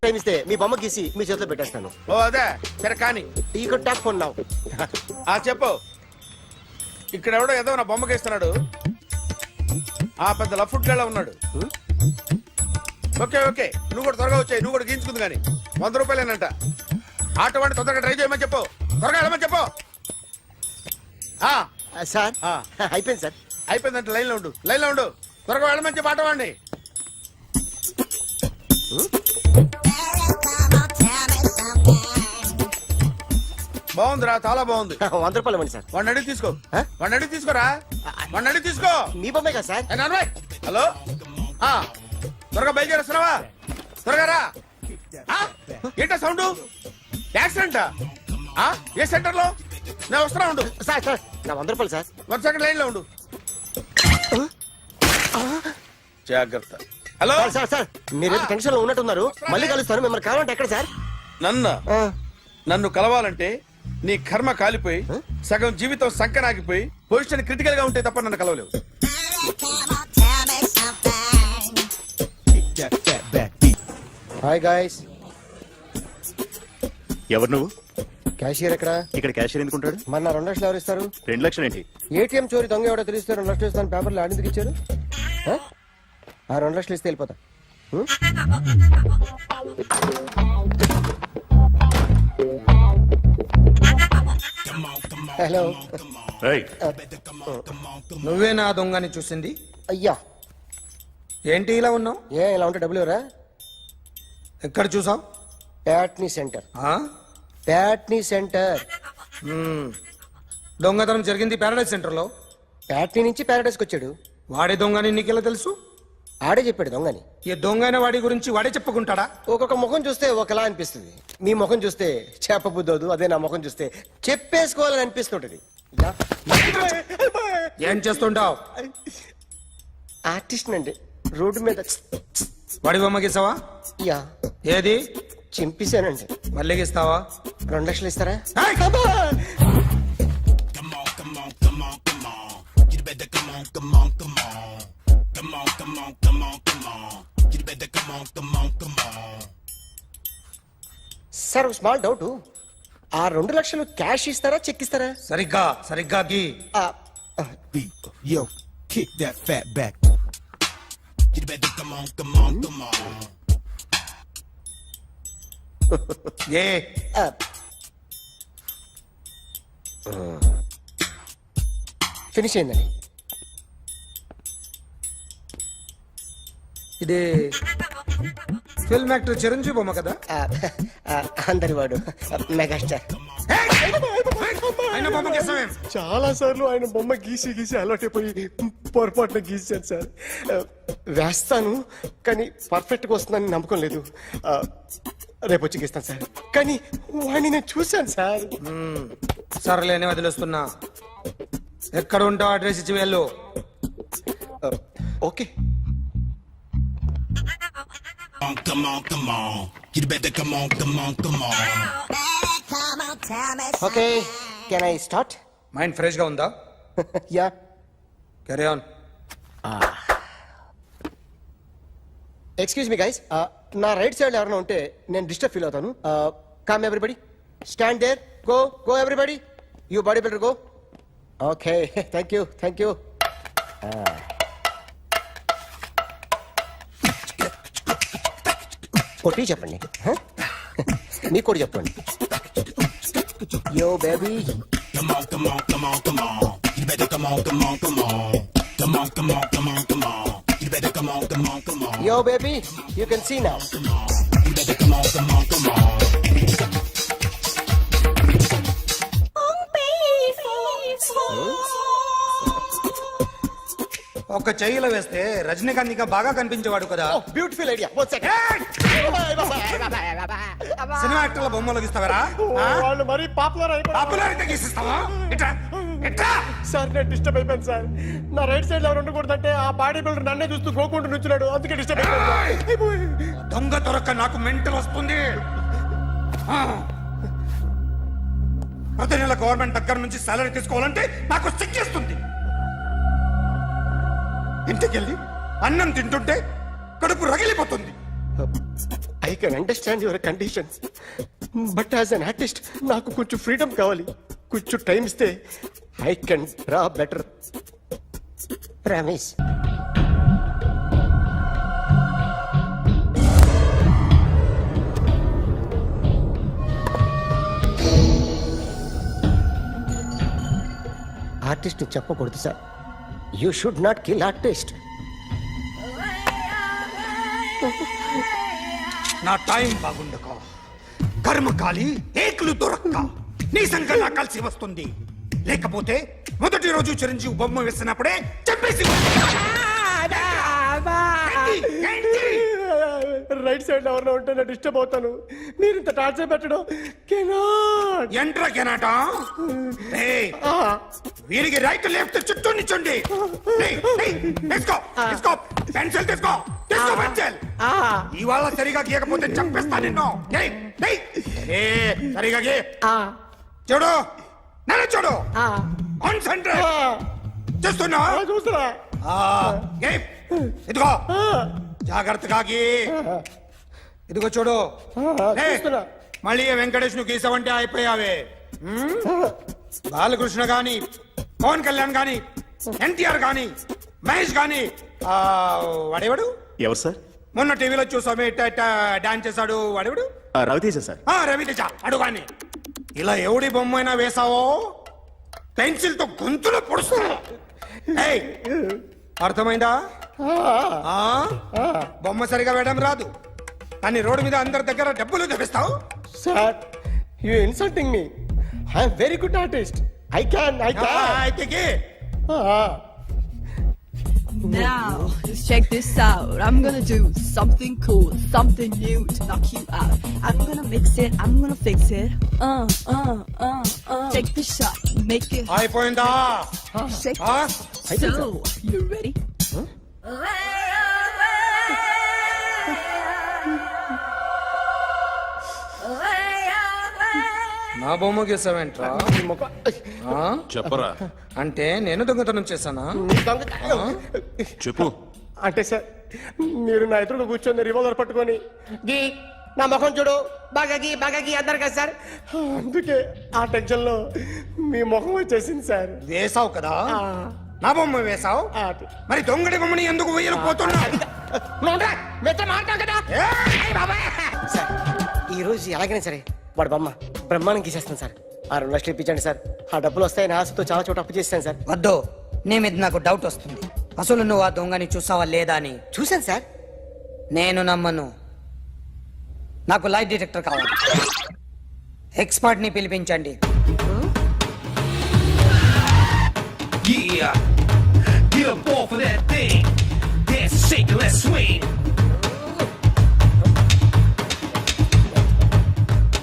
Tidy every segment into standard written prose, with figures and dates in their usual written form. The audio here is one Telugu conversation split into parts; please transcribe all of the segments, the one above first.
టైం ఇస్తే మీ బొమ్మ గీసి మీ చేతిలో పెట్టేస్తాను. ఓ అదే సరే కానీ ఈ కుడ్ టాక్ ఫోన్ నౌ. చెప్పు. ఇక్కడ ఎవడో ఏదో నా బొమ్మకి ఇస్తున్నాడు. ఆ పెద్ద లఫుట్ గళ్ళ ఉన్నాడు. ఓకే ఓకే నువ్వు కూడా త్వరగా వచ్చాయి. నువ్వు కూడా గీంచుకుంది కానీ 100 రూపాయలేనంట. ఆటో వాడిని తొందరగా ట్రై చేయమని చెప్పు. త్వరగా వెళ్ళమని చెప్పు. సార్ అయిపోయింది సార్. అయిపోయిందంటే లైన్లో ఉండు. లైన్లో ఉండు. త్వరగా వెళ్ళమని చెప్పు ఆటో వాడిని. బాగుందిరా చాలా బాగుంది. 100 రూపాయలు ఇవ్వండి సార్. వాడిని అడిగి తీసుకో. వాడిని అడిగి తీసుకోరా. వాడిని అడిగి తీసుకో. మీ బొమ్మే కదా సార్. హలో త్వరగా బయలుదేరేస్తున్నావా? త్వరగా రా. ఏంటా సౌండ్? యాక్సిడెంట్ ఏ సెంటర్ లో? నేను వస్తున్నా ఉండు. సార్ సార్ నా 100 రూపాయలు సార్. 1 సెకండ్ లైన్ లో ఉండు. జాగ్రత్త. హలో సార్ సార్ మీరేదో టెన్షన్ లో ఉన్నట్టున్నారు. మళ్ళీ కలుస్తాను. మిమ్మల్ని కావాలంటే ఎక్కడ సార్? నన్ను కలవాలంటే నీ కర్మ కాలిపోయి సగం జీవితం సంకనాగిపోయి పొజిషన్ క్రిటికల్ గా ఉంటే తప్ప నన్ను కలవలేవు. Hi guys. ఎవరు నువ్వు? క్యాషియర్ ఎక్కడ? ఇక్కడ క్యాషియర్ ఎందుకుంటాడు? మన 2 లక్షలు ఎవరు ఇస్తారు? 2 లక్షలు ఏంటి? ఏటీఎం చోరీ దొంగ ఎవడో తెలిస్తే 2 లక్షలు ఇస్తాను పేపర్లు ఆడిందుకు ఇచ్చారు. ఆ 2 లక్షలు ఇస్తే వెళ్ళిపోతా. హలో. నువ్వే నా దొంగని చూసింది? అయ్యా ఏంటి ఇలా ఉన్నావు? ఇలా ఉంటే డబ్బులు ఎవరా? ఎక్కడ చూసావు? ప్యాట్నీ సెంటర్. ప్యాట్నీ సెంటర్. దొంగతనం జరిగింది ప్యారడైజ్ సెంటర్ లో. ప్యాట్నీ నుంచి ప్యారడైజ్కి వచ్చాడు. వాడే దొంగని నీకెలా తెలుసు? ఆడే చెప్పాడు దొంగని. ఈ దొంగైన వాడి గురించి వాడే చెప్పుకుంటాడా? ఒక్కొక్క ముఖం చూస్తే ఒకలా అనిపిస్తుంది. మీ ముఖం చూస్తే చెప్పబుద్దోదు. అదే నా ముఖం చూస్తే చెప్పేసుకోవాలని అనిపిస్తుంటది. ఏం చేస్తుంటావు? ఆర్టిస్ట్ అండి. రోడ్డు మీద వాడి బొమ్మ గీసావా? యా. ఏది? చింపేశానండి. మళ్ళీ గీస్తావా? 2 లక్షలు ఇస్తారా? Sir small doubt. ఆ 2 లక్షలు క్యాష్ ఇస్తారా చెక్ ఇస్తారా? సరిగ్గా సరిగ్గా గీ. Yo, kick that fat back. You better come on. A finish అయిందండి. ఇది ఫిల్మ్ యాక్టర్ చిరంజీవి బొమ్మ కదా? అందరి వాడు మెగాస్టార్. ఆయన బొమ్మ గీసావేం? చాలా సార్లు ఆయన బొమ్మ గీసి గీసి అలవాటైపోయి పొరపాటున గీసాను సార్. వేస్తాను కానీ పర్ఫెక్ట్ గా వస్తుందని నమ్మకం లేదు. రేపు వచ్చి గీస్తాను సార్. కానీ వాడిని నేను చూశాను సార్. సర్లేని వదిలేస్తున్నా. ఎక్కడ ఉంటావు అడ్రస్ ఇచ్చి వెళ్ళు. Okay. Come on. You better come on. Okay can I start? Mind fresh గా ఉందా? Yeah. Carry on. Excuse me guys. నా రైట్ సైడ్ ఎవరైనా ఉంటే నేను డిస్టర్బ్ ఫీల్ అవుతాను. Come everybody, stand there. Go everybody. You body builder go. Okay thank you. కొట్టి చెప్పండి. మీకు కూడా చెప్పండి. Yo baby. Come on. You better come on. Come on. You better come on. Yo baby, you can see now. You better come on. ఒక చెయ్యిలో వేస్తే రజనీకాంత్ ఇంకా బాగా కనిపించేవాడు కదా. Beautiful idea. One second. Cinema యాక్టర్ల బొమ్మలు గీస్తావరా? వాళ్ళు మరి పాపులారిటీ గీసిస్తావా? సార్ నేను డిస్టర్బ్ అయిపోయాను సార్. నా రైట్ సైడ్ ఎవరు ఉండకూడదంటే ఆ బాడీ బిల్డర్ నన్నే చూస్తూ గోకుంటూ నుంచున్నాడు. అందుకే డిస్టర్బ్ అయిపోయాను. దొంగ దొరక్క నాకు మెంటల్ వస్తుంది. ప్రతి నెల గవర్నమెంట్ దగ్గర నుంచి సాలరీ తీసుకోవాలంటే నాకు సిగ్గేస్తుంది. ఇంటికెళ్ళి అన్నం తింటుంటే కడుపు రగిలిపోతుంది. I can understand your conditions, but as an artist నాకు కొంచెం ఫ్రీడమ్ కావాలి. కొంచెం టైం ఇస్తే I can draw better. Promise. Artist చెప్పకూడదు sir. You should not kill artist. నా టైం బాగుండకో, కర్మకాలి ఏకులు దొరక్క నీ సంకల్లా కలిసి వస్తుంది. లేకపోతే మొదటి రోజు చిరంజీవి బొమ్మ వేసినప్పుడే చెప్పేసి రైట్ సైడ్ ఎవరిలో ఉంటే నేను డిస్టర్బ్ అవుతాను. మీరు ఇంత టార్చర్ పెట్టడం కెనాట్. ఎంట్రా కెనాట. వీరికి రైట్ లెఫ్ట్ చుట్టూ నిచ్చండి. తీసుకో పెన్సిల్, తీసుకో పెన్సిల్. ఇవాళ సరిగా గీయకపోతే చంపేస్తా నిన్ను. సరిగా గీ. చూడు నన్ను చూడు. కాన్సంట్రేట్ చేస్తున్నా. చూస్తున్నా. ఇదిగో జాగ్రత్తగా గీ. ఇదిగో చూడు. చూస్తున్నా. మళ్ళీ వెంకటేష్ ను గీసావంటే అయిపోయావే. బాలకృష్ణ గాని, పవన్ కళ్యాణ్ గాని, ఎన్టీఆర్ గాని, మహేష్ గాని, వాడేవాడు ఎవరు సార్? మొన్న టీవీలో చూసామే డాన్స్ చేశాడు వాడేవాడు? రవితేజ సార్. రవితేజ అడుగాని. ఇలా ఎవడి బొమ్మ అయినా వేసావో పెన్సిల్ తో గొంతులో పొడుస్తా. అర్థమైందా? బొమ్మ సరిగా వేయడం రాదు కానీ రోడ్డు మీద అందరి దగ్గర డబ్బులు తెప్పిస్తావు. Sir you insulting me. I'm very good artist. I can. అయితే Now, just check this out. I'm gonna do something cool, something new to knock you out. I'm gonna mix it, I'm gonna fix it. Take the shot, make it. అయిపోయిందా? Shake it. So, you ready? నా బొమ్మ గీసావేంట్రా? చెప్పరా. అంటే నేను దొంగతనం చేశానా? చెప్పు. అంటే సార్ మీరు నా ఎదురుగా కూర్చొని రివాల్వర్ పట్టుకొని గీ నా ముఖం చూడు బాగా గీ అన్నారు కదా సార్. అందుకే ఆ టెన్షన్ లో మీ ముఖం వచ్చేసింది సార్. వేసావు కదా, నా బొమ్మ వేసావు. మరి దొంగడి బొమ్మని ఎందుకు వేయలేకపోతున్నా? సార్ ఈ రోజు ఎలాగైనా సరే వాడు బొమ్మ బ్రహ్మాండం గీసేస్తాను సార్. 6 లక్షలు ఇప్పించండి సార్. ఆ డబ్బులు వస్తాయని ఆశతో చాలా చోట అప్పు చేస్తాను సార్. వద్దు, నీ మీద నాకు డౌట్ వస్తుంది. అసలు నువ్వు ఆ దొంగని చూసావా లేదా అని. చూశాను సార్. నేను నమ్మను. నాకు లైట్ డిటెక్టర్ కావాలి. ఎక్స్పర్ట్ ని పిలిపించండి. Yeah, get up off of that thing. Dance, shake, and let's swing.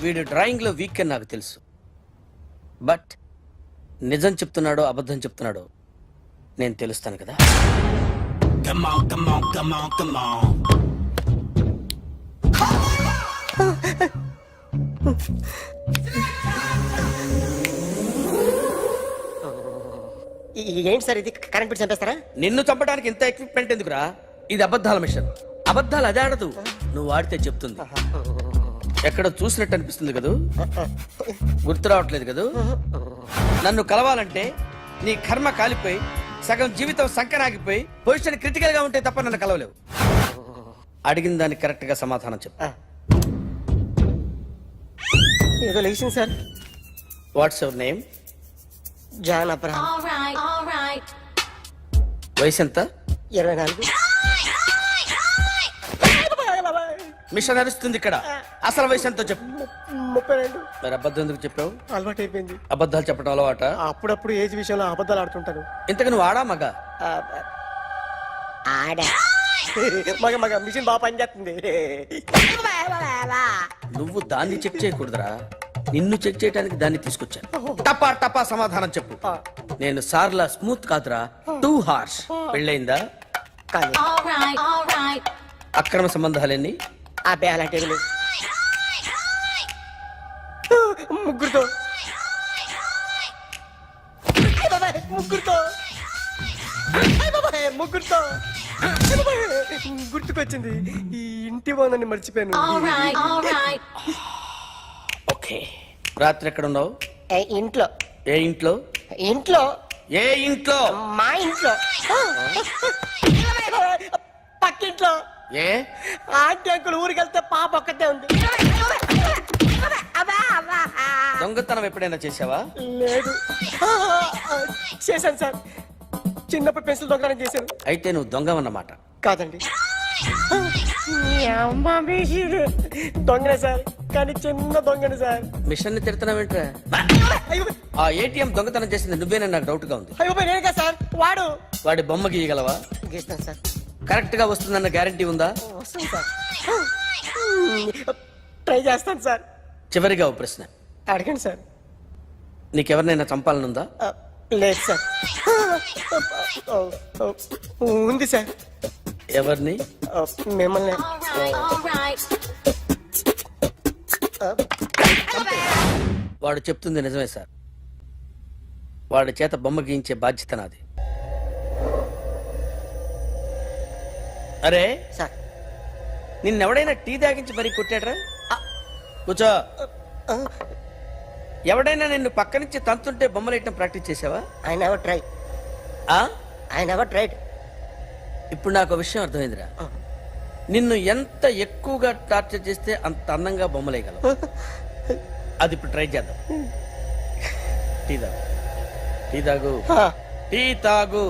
వీడు డ్రాయింగ్ లో వీక్ అని నాకు తెలుసు. బట్ నిజం చెప్తున్నాడో అబద్ధం చెప్తున్నాడో నేను తెలుస్తాను కదా. Come on, come on, come on, come on. ఏంటి సార్ ఇది? కరెంట్ బిల్ చంపేస్తారా? నిన్ను చంపడానికి ఇంత ఎక్విప్మెంట్ ఎందుకురా? ఇది అబద్ధాల మిషన్. అబద్ధాలు అదే ఆడదు, నువ్వు వాడితే చెప్తుంది. ఎక్కడ చూసినట్టు అనిపిస్తుంది కదూ? గుర్తు రావట్లేదు కదూ? నన్ను కలవాలంటే నీ కర్మ కాలిపోయి సగం జీవితం సంకనాగిపోయి పొజిషన్ క్రిటికల్ గా ఉంటే తప్ప నన్ను కలవలేవు. అడిగిన దానికి కరెక్ట్ గా సమాధానం చెప్పు. ఏదో లేచింది sir. What's your name? John Abraham. వయసు ఎంత? 24. మిషన్ నడుస్తుంది ఇక్కడ. అసలు వయసు ఎంతో చెప్పు. 32. మరి అబద్ధం ఎందుకు చెప్పావు? అలవాటు అయిపోయింది. అబద్ధాలు చెప్పడం అలవాట? అప్పుడప్పుడు ఏజ్ విషయంలో అబద్ధాలు ఆడుతుంటాను. ఇంతకు నువ్వు ఆడా మగ? ఆడా. మగ మిషన్ బాగా పనిచేస్తుంది. నువ్వు దాన్ని చెక్ చేయకూడదురా, నిన్ను చెక్ చేయడానికి దాన్ని తీసుకొచ్చాను. టపా టపా సమాధానం చెప్పు. నేను సార్లా స్మూత్ కాదురా, టూ హార్ష్. పెళ్ళయిందా? కానీ అక్రమ సంబంధాలన్నీ? అబ్బే అలాంటివి లేవు. ముగ్గురుతో ముగ్గురుతో గుర్తుకొచ్చింది, ఈ ఇంటి ఓనర్ని మర్చిపోయాను. ఓకే, రాత్రి ఎక్కడ ఉన్నావు? ఇంట్లో. ఏ ఇంట్లో? ఇంట్లో. ఏ ఇంట్లో? మా ఇంట్లో. పక్కింట్లో. ఏ ఆంటీ అంకుల్ ఊరికి వెళ్తే పాప ఒక్కతే ఉంది. దొంగతనం ఎప్పుడైనా చేసావా? లేదు. చేశాను సార్, చిన్నప్పుడు పెన్సిల్ దొంగతనం చేశాను. అయితే నువ్వు దొంగవన్నమాట. కాదండి, దొంగనే సార్, కానీ చిన్న దొంగని సార్. మిషన్ ని తిడుతున్నావేంట్రా? అయ్యో ఆ ఏటీఎం దొంగతనం చేసింది నువ్వేనని నాకు డౌట్ గా ఉంది. అయ్యో నేను కదా సార్, వాడు. వాడి బొమ్మ గీయగలవా? గీస్తాను సార్. కరెక్ట్ గా వస్తుందన్న గ్యారంటీ ఉందా? వస్తాను సార్, ట్రై చేస్తాను సార్. చివరిగా ఓ ప్రశ్న అడగండి సార్. నీకెవరినైనా చంపాలనుందా? లేదు సార్. ఉంది సార్. ఎవరిని? మిమ్మల్ని. వాడు చెప్తుంది నిజమే సార్. వాడి చేత బొమ్మ గీయించే బాధ్యత నాది. అరే సార్, నిన్నెవడైనా టీ తాగించి మరీ కొట్టాడ్రా? కూర్చో. ఎవడైనా నిన్ను పక్క నుంచి తంతుంటే బొమ్మలేయటం ప్రాక్టీస్ చేసావా? I never try. I never tried. ఇప్పుడు నాకు విషయం అర్థమైందిరా. నిన్ను ఎంత ఎక్కువగా టార్చర్ చేస్తే అంత అందంగా బొమ్మలేయగలవు. అది ఇప్పుడు ట్రై చేద్దాం. టీ తాగు, టీ తాగు, టీ తాగు.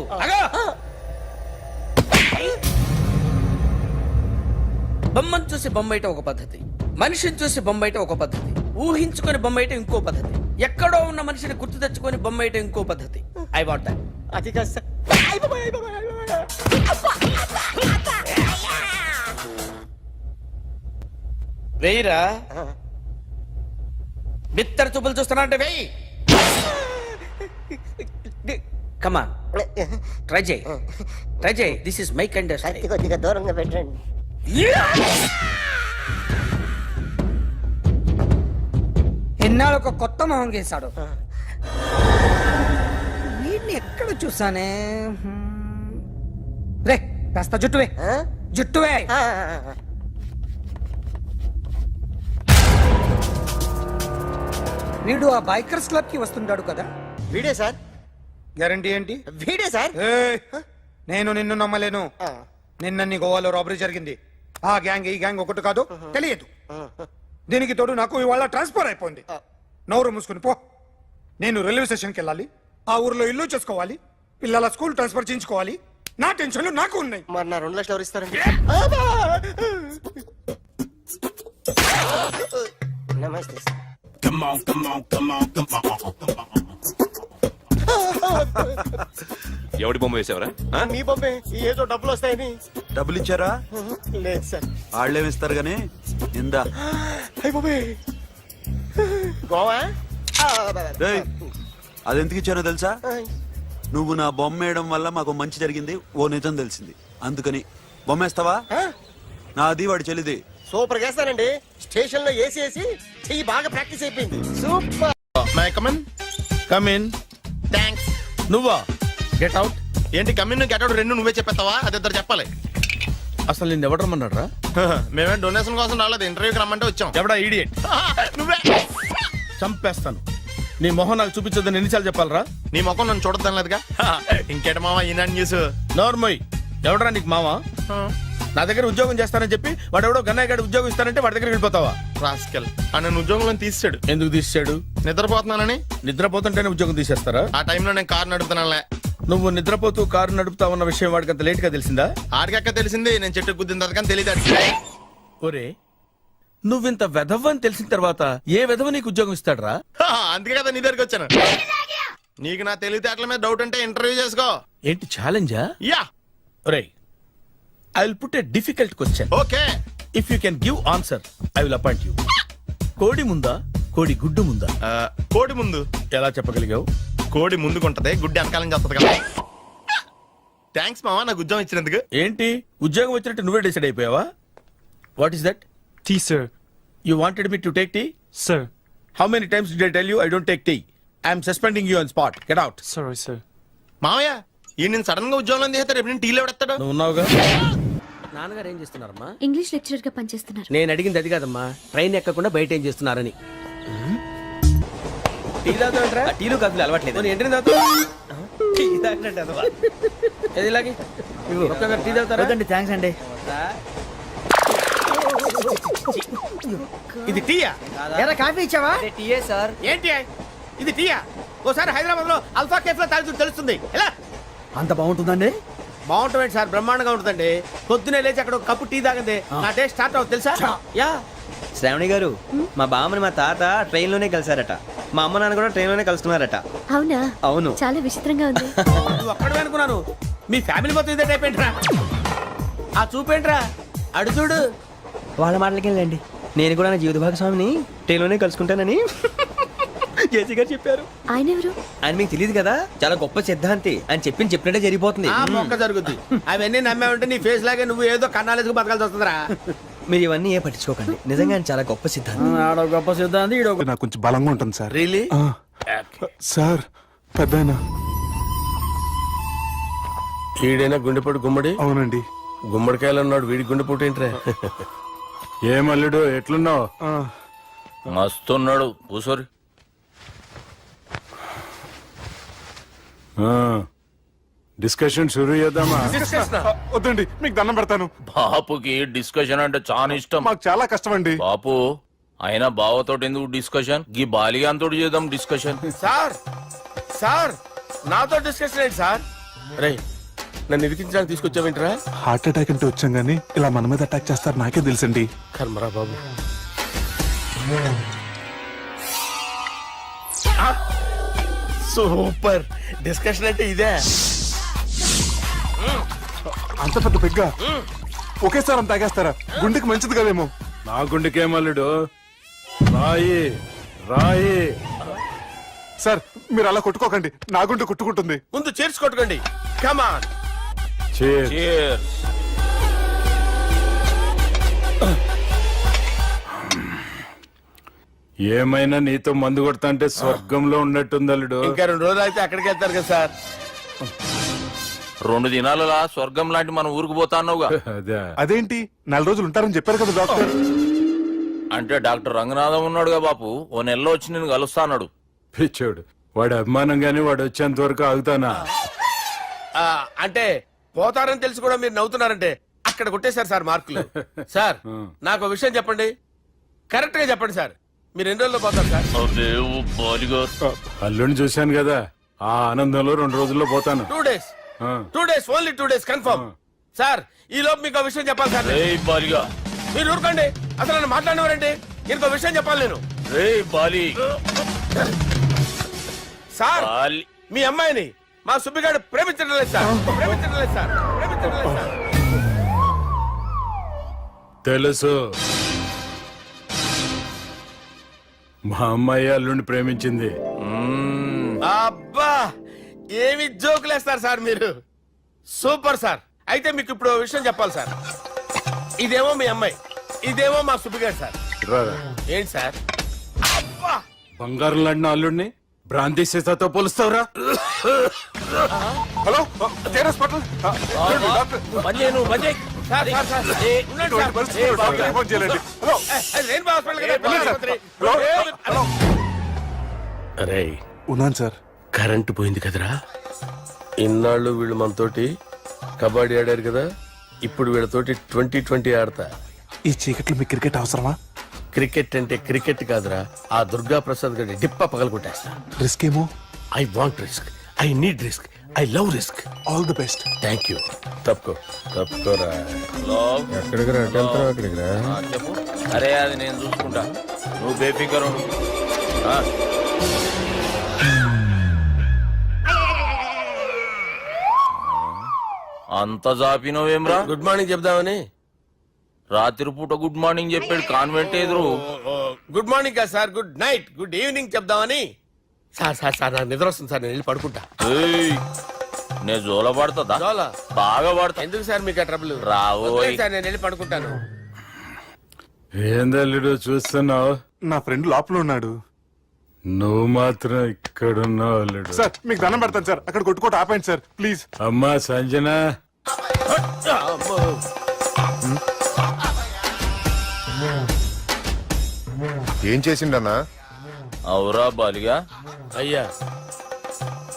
బొమ్మను చూసి బొమ్మేయటం ఒక పద్ధతి, మనిషిని చూసి బొమ్మేయటం ఒక పద్ధతి, ఊహించుకొని బొమ్మేయటం ఇంకో పద్ధతి, ఎక్కడో ఉన్న మనిషిని గుర్తు తెచ్చుకొని బొమ్మేయటం ఇంకో పద్ధతి. I want that. అది కాదు సార్. వెయ్యిరా. బిత్తర చూపులు చూస్తున్నా అంటే వెయ్యి. కమాన్, ట్రై చేయి, ట్రై చేయి. This is my kind of style. కొద్దిగా దూరంగా పెట్టండి. ఎన్నాళ్ళు ఒక కొత్త మొహం గీశాడు. వీడిని ఎక్కడ చూసానే? రే కాస్త జుట్టువే, జుట్టువే. వీడు ఆ బైకర్స్ క్లబ్ కి వస్తుంటాడు కదా? వీడే సార్. గ్యారంటీ ఏంటి? వీడే సార్. ఏయ్, నేను నిన్ను నమ్మలేను. నిన్న నీ గోవాలో రాబరీ జరిగింది. ఆ గ్యాంగ్ ఈ గ్యాంగ్ ఒకటి కాదు, తెలియదు. దీనికి తోడు నాకు ఇవాళ ట్రాన్స్ఫర్ అయిపోయింది. నోరు మూసుకుని పో. నేను రైల్వే స్టేషన్కి వెళ్ళాలి, ఆ ఊర్లో ఇల్లు చేసుకోవాలి, పిల్లల స్కూల్ ట్రాన్స్ఫర్ చేయించుకోవాలి. నా టెన్షన్లు నాకు ఉన్నాయి. మరి నా 2 లక్షలు ఎవరు ఇస్తారండి? నమస్తే sir. Come on, come on, come on, come on. ఎవడి బొమ్మ వేసావరా? మీ బొమ్మే, ఏదో డబ్బులు వస్తాయని. డబ్బులు ఇచ్చారా? లేదు సార్. వాళ్ళేమిస్తారు గానీ ఇందా. అయ్య బాబే, గోవా. రేయ్, అదెందుకు ఇచ్చానో తెలుసా? నువ్వు నా బొమ్మ వేయడం వల్ల మాకు మంచి జరిగింది, ఓ నిజం తెలిసింది. అందుకని బొమ్మేస్తావా? నాది వాడి చెల్లిది. సూపర్ చేస్తానండి. స్టేషన్ లో ఏసీ వేసి చెయ్యి బాగా ప్రాక్టీస్ అయిపోయింది. Super. My come on. Come in. Thanks. నువ్వా? Get out. ఏంటి కమిన్ గెట్ అవుట్ రెండు నువ్వే చెప్పేస్తావా? అది ఇద్దరు చెప్పాలి. అసలు నిన్ను ఎవడు రమ్మన్నాడు రా? మేమే డొనేషన్ కోసం రాలేదు, ఇంటర్వ్యూకి రమ్మంటే వచ్చాం. ఎవడా ఈడియట్? నువ్వే. చంపేస్తాను. నీ మొహం నాకు చూపించొద్దని ఎన్నిసార్లు చెప్పాలరా? నీ ముఖం నన్ను చూడద్దాం లేదుగా. ఇంకేట మామ ఈనాడు న్యూస్. నోర్మోయ్, ఎవడరా నీకు మావా? నా దగ్గర ఉద్యోగం చేస్తానని చెప్పి వాడు ఎవడో గన్నయ్య గారి ఉద్యోగం ఇస్తానంటే వాడి దగ్గర వెళ్ళిపోతావా? రాస్కెల్. ఆ నన్ను ఉద్యోగంలో తీసాడు. ఎందుకు తీసాడు? నిద్రపోతున్నానని. నిద్రపోతుంటేనే ఉద్యోగం తీసేస్తారా? ఆ టైంలో నేను కారు నడుపుతున్నానులే. నువ్వు నిద్రపోతూ కారు నడుపుతా ఉన్న విషయం వాడికి అంత లేట్ గా తెలిసిందా? ఆడికక్క తెలిసింది, నేను చెట్టు గుద్దిన తర్వాత కానీ తెలియదు. ఒరే, నువ్వింత వెధవ్ అని తెలిసిన తర్వాత ఏ వెధవ నీకు ఉద్యోగం ఇస్తాడరా? అందుకే కదా నీ దగ్గరికి వచ్చాను. నీకు నా తెలివితేటల మీద డౌట్ అంటే ఇంటర్వ్యూ చేసుకో. ఏంటి ఛాలెంజా? యా. ఒరే, I will put a difficult question. Okay. If you can give answer I will appoint you. కోడి ముందా, కోడి గుడ్డు ముందా? కోడి ముందు. ఎలా చెప్పగలిగావు? కోడి ముందుకుంటది, గుడ్డి వెనకాలం చేస్తుంది కదా. థ్యాంక్స్ మామా నాకు ఉద్యోగం ఇచ్చినందుకు. ఏంటి ఉద్యోగం వచ్చినట్టు నువ్వే డిసైడ్ అయిపోయావా? What is that? Tea sir. You wanted me to take tea? Sir. How many times did I tell you I don't take tea? I am suspending you on spot. Get out. Sorry, sir. మామయ్య ఈ నేను సడన్ గా ఉద్యోగం చేస్తాడు రేపు నేను టీలో పెడతాడు. నువ్వు ఉన్నావుగా. నాన్నగారు ఏం చేస్తున్నారమ్మా? ఇంగ్లీష్ లెక్చరర్ గా పనిచేస్తున్నారు. నేను అడిగింది అది కాదమ్మా, ట్రైన్ ఎక్కకుండా బయట ఏం చేస్తున్నారని. టీ తాగుతావంటరా? టీలు కాఫీలు అలవాట్లేదు. ఎంట్రీ తాగుతావా? టీ తాగినట్టు అదవా. ఏది ఇలాగే ఒక్కగారు టీ తాగుతారా? థ్యాంక్స్ అండి. ఇది టీయా? ఎరా కాఫీ ఇచ్చావా? టీయే సార్. ఏంటి ఇది టీయా? ఓసారి హైదరాబాద్ లో అల్ఫా కేఫ్ లో తాగుతూ తెలుస్తుంది. ఎలా అంత బాగుంటుందండి? బాగుంటుంది సార్, బ్రహ్మాండంగా ఉంటుందండి. పొద్దునే లేచి అక్కడ ఒక కప్పు టీ తాగండి నా టేస్ట్ స్టార్ట్ అవుతుంది తెలుసా? యా. శ్రావణి గారు, మా బామ్మని మా తాత ట్రైన్ లోనే కలిసారట. మా అమ్మ నాన్న కూడా ట్రైన్ లోనే కలుస్తున్నారట. అవునా? అవును. చాలా విచిత్రంగా ఉంది. నువ్వు ఒక్కడే అనుకున్నాను, మీ ఫ్యామిలీ మొత్తం ఇదే టైప్ ఏంట్రా? ఆ చూపేంట్రా అడు చూడు. వాళ్ళ మాటలకి వెళ్ళండి. నేను కూడా నా జీవిత భాగస్వామిని ట్రైన్ లోనే కలుసుకుంటానని జేసీ గారు చెప్పారు. ఆయన ఎవరు? ఆయన మీకు తెలియదు కదా, చాలా గొప్ప సిద్ధాంతి అని చెప్పినట్టే జరిగిపోతుంది. ఆ మొక్క జరుగుద్ది. అవన్నీ నమ్మే ఉంటే నీ ఫేస్ లాగే నువ్వు ఏదో కన్నాలేసుకు బతకాల్సి వస్తుందిరా. మీరు ఇవన్నీ ఏ పట్టించుకోకండి, నిజంగా ఆయన చాలా గొప్ప సిద్ధాంతి. ఆడో గొప్ప సిద్ధాంతి, ఈడో నాకు కొంచెం బలంగా ఉంటుంది సార్. రియలీ? సార్ పెద్దయినా. ఈడైనా గుండెపోటు గుమ్మడి? అవునండి. గుమ్మడికాయలు ఉన్నాడు, వీడి గుండెపోటు ఏంట్రా? ఏమల్లుడు ఎట్లున్నావు? మస్తున్నాడు. కూసోరి. డిస్కషన్ షురూ చేద్దామా? వద్దండి, మీకు దండం పెడతాను. బాపుకి డిస్కషన్ అంటే చాలా ఇష్టం. మాకు చాలా కష్టం అండి. బాపు అయినా బావతోటి ఎందుకు డిస్కషన్? గీ బాలిగాంతోటి చేద్దాం డిస్కషన్. సార్ సార్ నాతో డిస్కషన్ ఏంటి సార్? రే నన్ను ఇరికించడానికి తీసుకొచ్చావేంట్రా? హార్ట్ అటాక్ అంటే వచ్చాం గానీ ఇలా మన మీద అటాక్ చేస్తారు నాకే తెలుసండి. కర్మరా బాబు. సూపర్ డిస్కషన్ అంటే ఇదే. అంత పెద్ద పెగ్గ ఒకేసారి అంత తాగేస్తారా? గుండెకి మంచిది కదేమో. నా గుండెకేమల్లుడు రాయి రాయి. సార్ మీరు అలా కొట్టుకోకండి, నా గుండె కొట్టుకుంటుంది. ముందు చేర్చి కొట్టుకోండి. కమాన్. Cheers. ఏమైనా నీతో మందు కొడతా అంటే స్వర్గంలో ఉన్నట్టుంది అల్లుడు. ఇంకా 2 రోజులు అయితే అక్కడికి వెళ్తారు కదా సార్. 2 దినాలలా స్వర్గం లాంటి మన ఊరికి పోతాన్నావుగా. అదేంటి 4 రోజులు ఉంటారని చెప్పారు కదా డాక్టర్. అంటే డాక్టర్ రంగనాథం ఉన్నాడుగా బాపు, ఓ నెలలో వచ్చి నేను కలుస్తా అన్నాడు. పిచ్చోడు, వాడి అభిమానం గాని వాడు వచ్చేంత వరకు ఆగుతానా? అంటే పోతారని తెలిసి కూడా మీరు నవ్వుతున్నారంటే అక్కడ కొట్టేశారు సార్ మార్కులు. సార్ నాకు ఒక విషయం చెప్పండి, కరెక్ట్ గా చెప్పండి సార్. మీరు ఎన్ని రోజుల్లో పోతారు సార్? అల్లుడిని చూశాను కదా, ఆ ఆనందంలో 2 రోజుల్లో పోతాను. 2 days. 2 days, only 2 days confirm. Sir ఈ లోపు మీకు విషయం చెప్పాలి సార్. మీరు ఊరుకోండి, అసలు నన్ను మాట్లాడినవారండి. ఇంకో విషయం చెప్పాలి నేను. సార్ మీ అమ్మాయిని మా సుబ్బిగాడు ప్రేమించడం లేదు సార్. ప్రేమించడం లేదు సార్. ప్రేమించడం లేదు సార్. తెలుసు, మా అమ్మాయి అల్లుడిని ప్రేమించింది. అబ్బా ఏమి జోకులేస్తారు సార్ మీరు. Super sir. అయితే మీకు ఇప్పుడు ఓ విషయం చెప్పాలి సార్. ఇదేమో మీ అమ్మాయి, ఇదేమో మా సుబ్బిగాడు సార్. ఏంటి సార్? అబ్బా బంగారం లాంటి నా అల్లుడిని భ్రాంతి సీతాతో పోలుస్తావురా? Hello hospital. Sir, sir, sir. ఉండండి సార్. ఫోన్ చేయాలండి. హలో రెయిన్బో హాస్పిటల్ కదా, వెళ్ళండి సార్. ఆసుపత్రి. హలో. అరే ఉన్నాను సార్. కరెంటు పోయింది కదరా. ఇన్నాళ్ళు వీళ్ళు మనతోటి కబడ్డీ ఆడారు కదా, ఇప్పుడు వీళ్ళతోటి 2020 ఆడతా. ఈ చీకట్లో మీ క్రికెట్ అవసరమా? క్రికెట్ అంటే క్రికెట్ కాదురా, ఆ దుర్గా ప్రసాద్ గారి డిప్ప పగలగొట్టేస్తా. రిస్క్ ఏమో. I want risk, I need risk, I love risk. All the best. Thank you. తప్పుకోరా. ఎక్కడికి రా? అక్కడికి రా. చెప్పు. అరే అది నేను చూసుకుంటా, నువ్వు బేఫికర్ ఉండు. అంత జాపినవేమ్రా? గుడ్ మార్నింగ్ చెప్దామని. రాత్రి పూట గుడ్ మార్నింగ్ చెప్పాడు కాన్వెంట్ ఎదురు. గుడ్ మార్నింగ్ కాదు sir, good night, good evening చెప్దామని. సార్ సార్ సార్ నాకు నిద్ర వస్తుంది సార్, నేను వెళ్ళి పడుకుంటా. నేను జోల పడుతుందా? చాలా బాగా పడతా. ఎందుకు సార్ మీకు ట్రబుల్? రావోయ్ సార్ నేను వెళ్ళి పడుకుంటాను. ఏందల్లుడు చూస్తున్నావు? నా ఫ్రెండ్ లోపల ఉన్నాడు. నువ్వు మాత్రం ఇక్కడున్నావు అల్లుడు. సార్ మీకు దండం పెడతాను సార్, అక్కడ కొట్టుకోట ఆపండి సార్ ప్లీజ్. అమ్మా సంజన, ఏం చేసిండన్నా? అవురా బాలిగా, అయ్యా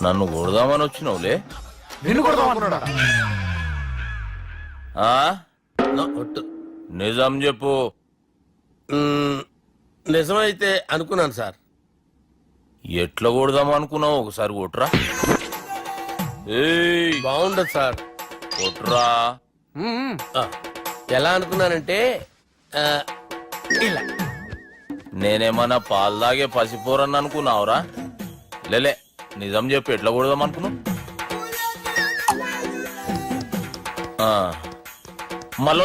నన్ను కొడదామని వచ్చినావులే. ఆ? నిజం చెప్పు. నిజమైతే అనుకున్నాను సార్. ఎట్లా కొడదాం అనుకున్నావు? ఒకసారి కొట్రా. ఏయ్, బాగుండదు సార్. కొట్రా. ఆ, ఎలా అనుకున్నానంటే ఇలా. నేనేమన్నా పాలు తాగే పసిపోరని అనుకున్నావురా? లేలే, నిజం చెప్పు, ఎట్లా కొడదాం అనుకున్నావు? మళ్ళీ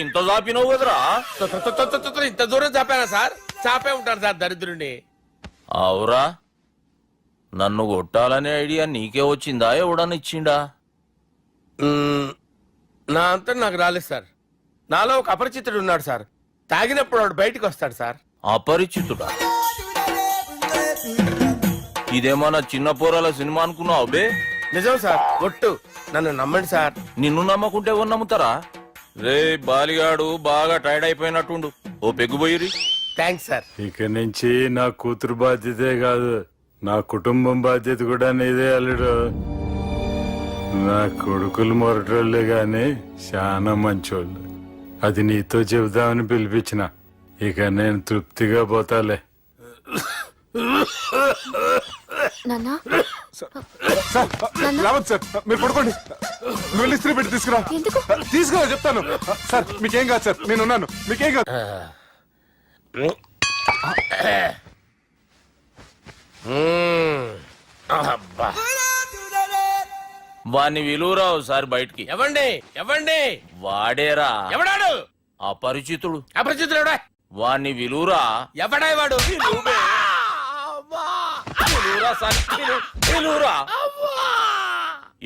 ఇంత చాపినవు కదరా? ఇంత దూరం చాపానా సార్? చాపే ఉంటాను సార్ దరిద్రుడిని. అవురా, నన్ను కొట్టాలనే ఐడియా నీకే వచ్చిందా? ఎవడన్నా ఇచ్చిండా? నా అంతా నాకు రాలేదు సార్. నాలో ఒక అపరిచితుడు ఉన్నాడు సార్. తాగినప్పుడు వాడు బయటికి వస్తాడు సార్. అపరిచితుడా? ఇదేమన్నా చిన్న పోరాల సినిమా అనుకున్నావు బే? నిజం సార్, ఒట్టు. నన్ను నమ్మండి సార్. నిన్ను నమ్మకుంటే ఎవరు నమ్ముతారా? రే బాలిగాడు బాగా టైర్డ్ అయిపోయినట్టుండు, ఓ పెగ్గుబోయిరి. Thanks sir. ఇక నుంచి నా కూతురు బాధ్యతే కాదు, నా కుటుంబం బాధ్యత కూడా నీదే అల్లుడు. నా కొడుకులు మొరటోళ్ళే గాని చాలా మంచోళ్ళు. అది నీతో చెబుదామని పిలిపించిన. ఇక నేను తృప్తిగా పోతాలే. నాన్నా రావద్దు సార్, మీరు పడుకోండి. నువ్వు వెళ్ళి ఇస్త్రీ పెట్టి తీసుకురా. ఎందుకు? తీసుకురా చెప్తాను. సార్ మీకేం కాదు సార్, నేను ఉన్నాను, మీకేం కాదు. అబ్బా. వాణ్ణి విలువరావు సార్ బయటికి. ఎవండి ఎవండి? వాడేరా ఎవడాడు? అపరిచితుడు. అపరిచితుడు ఎవడా? వాణ్ణి విలువరా. ఎవడా వాడు?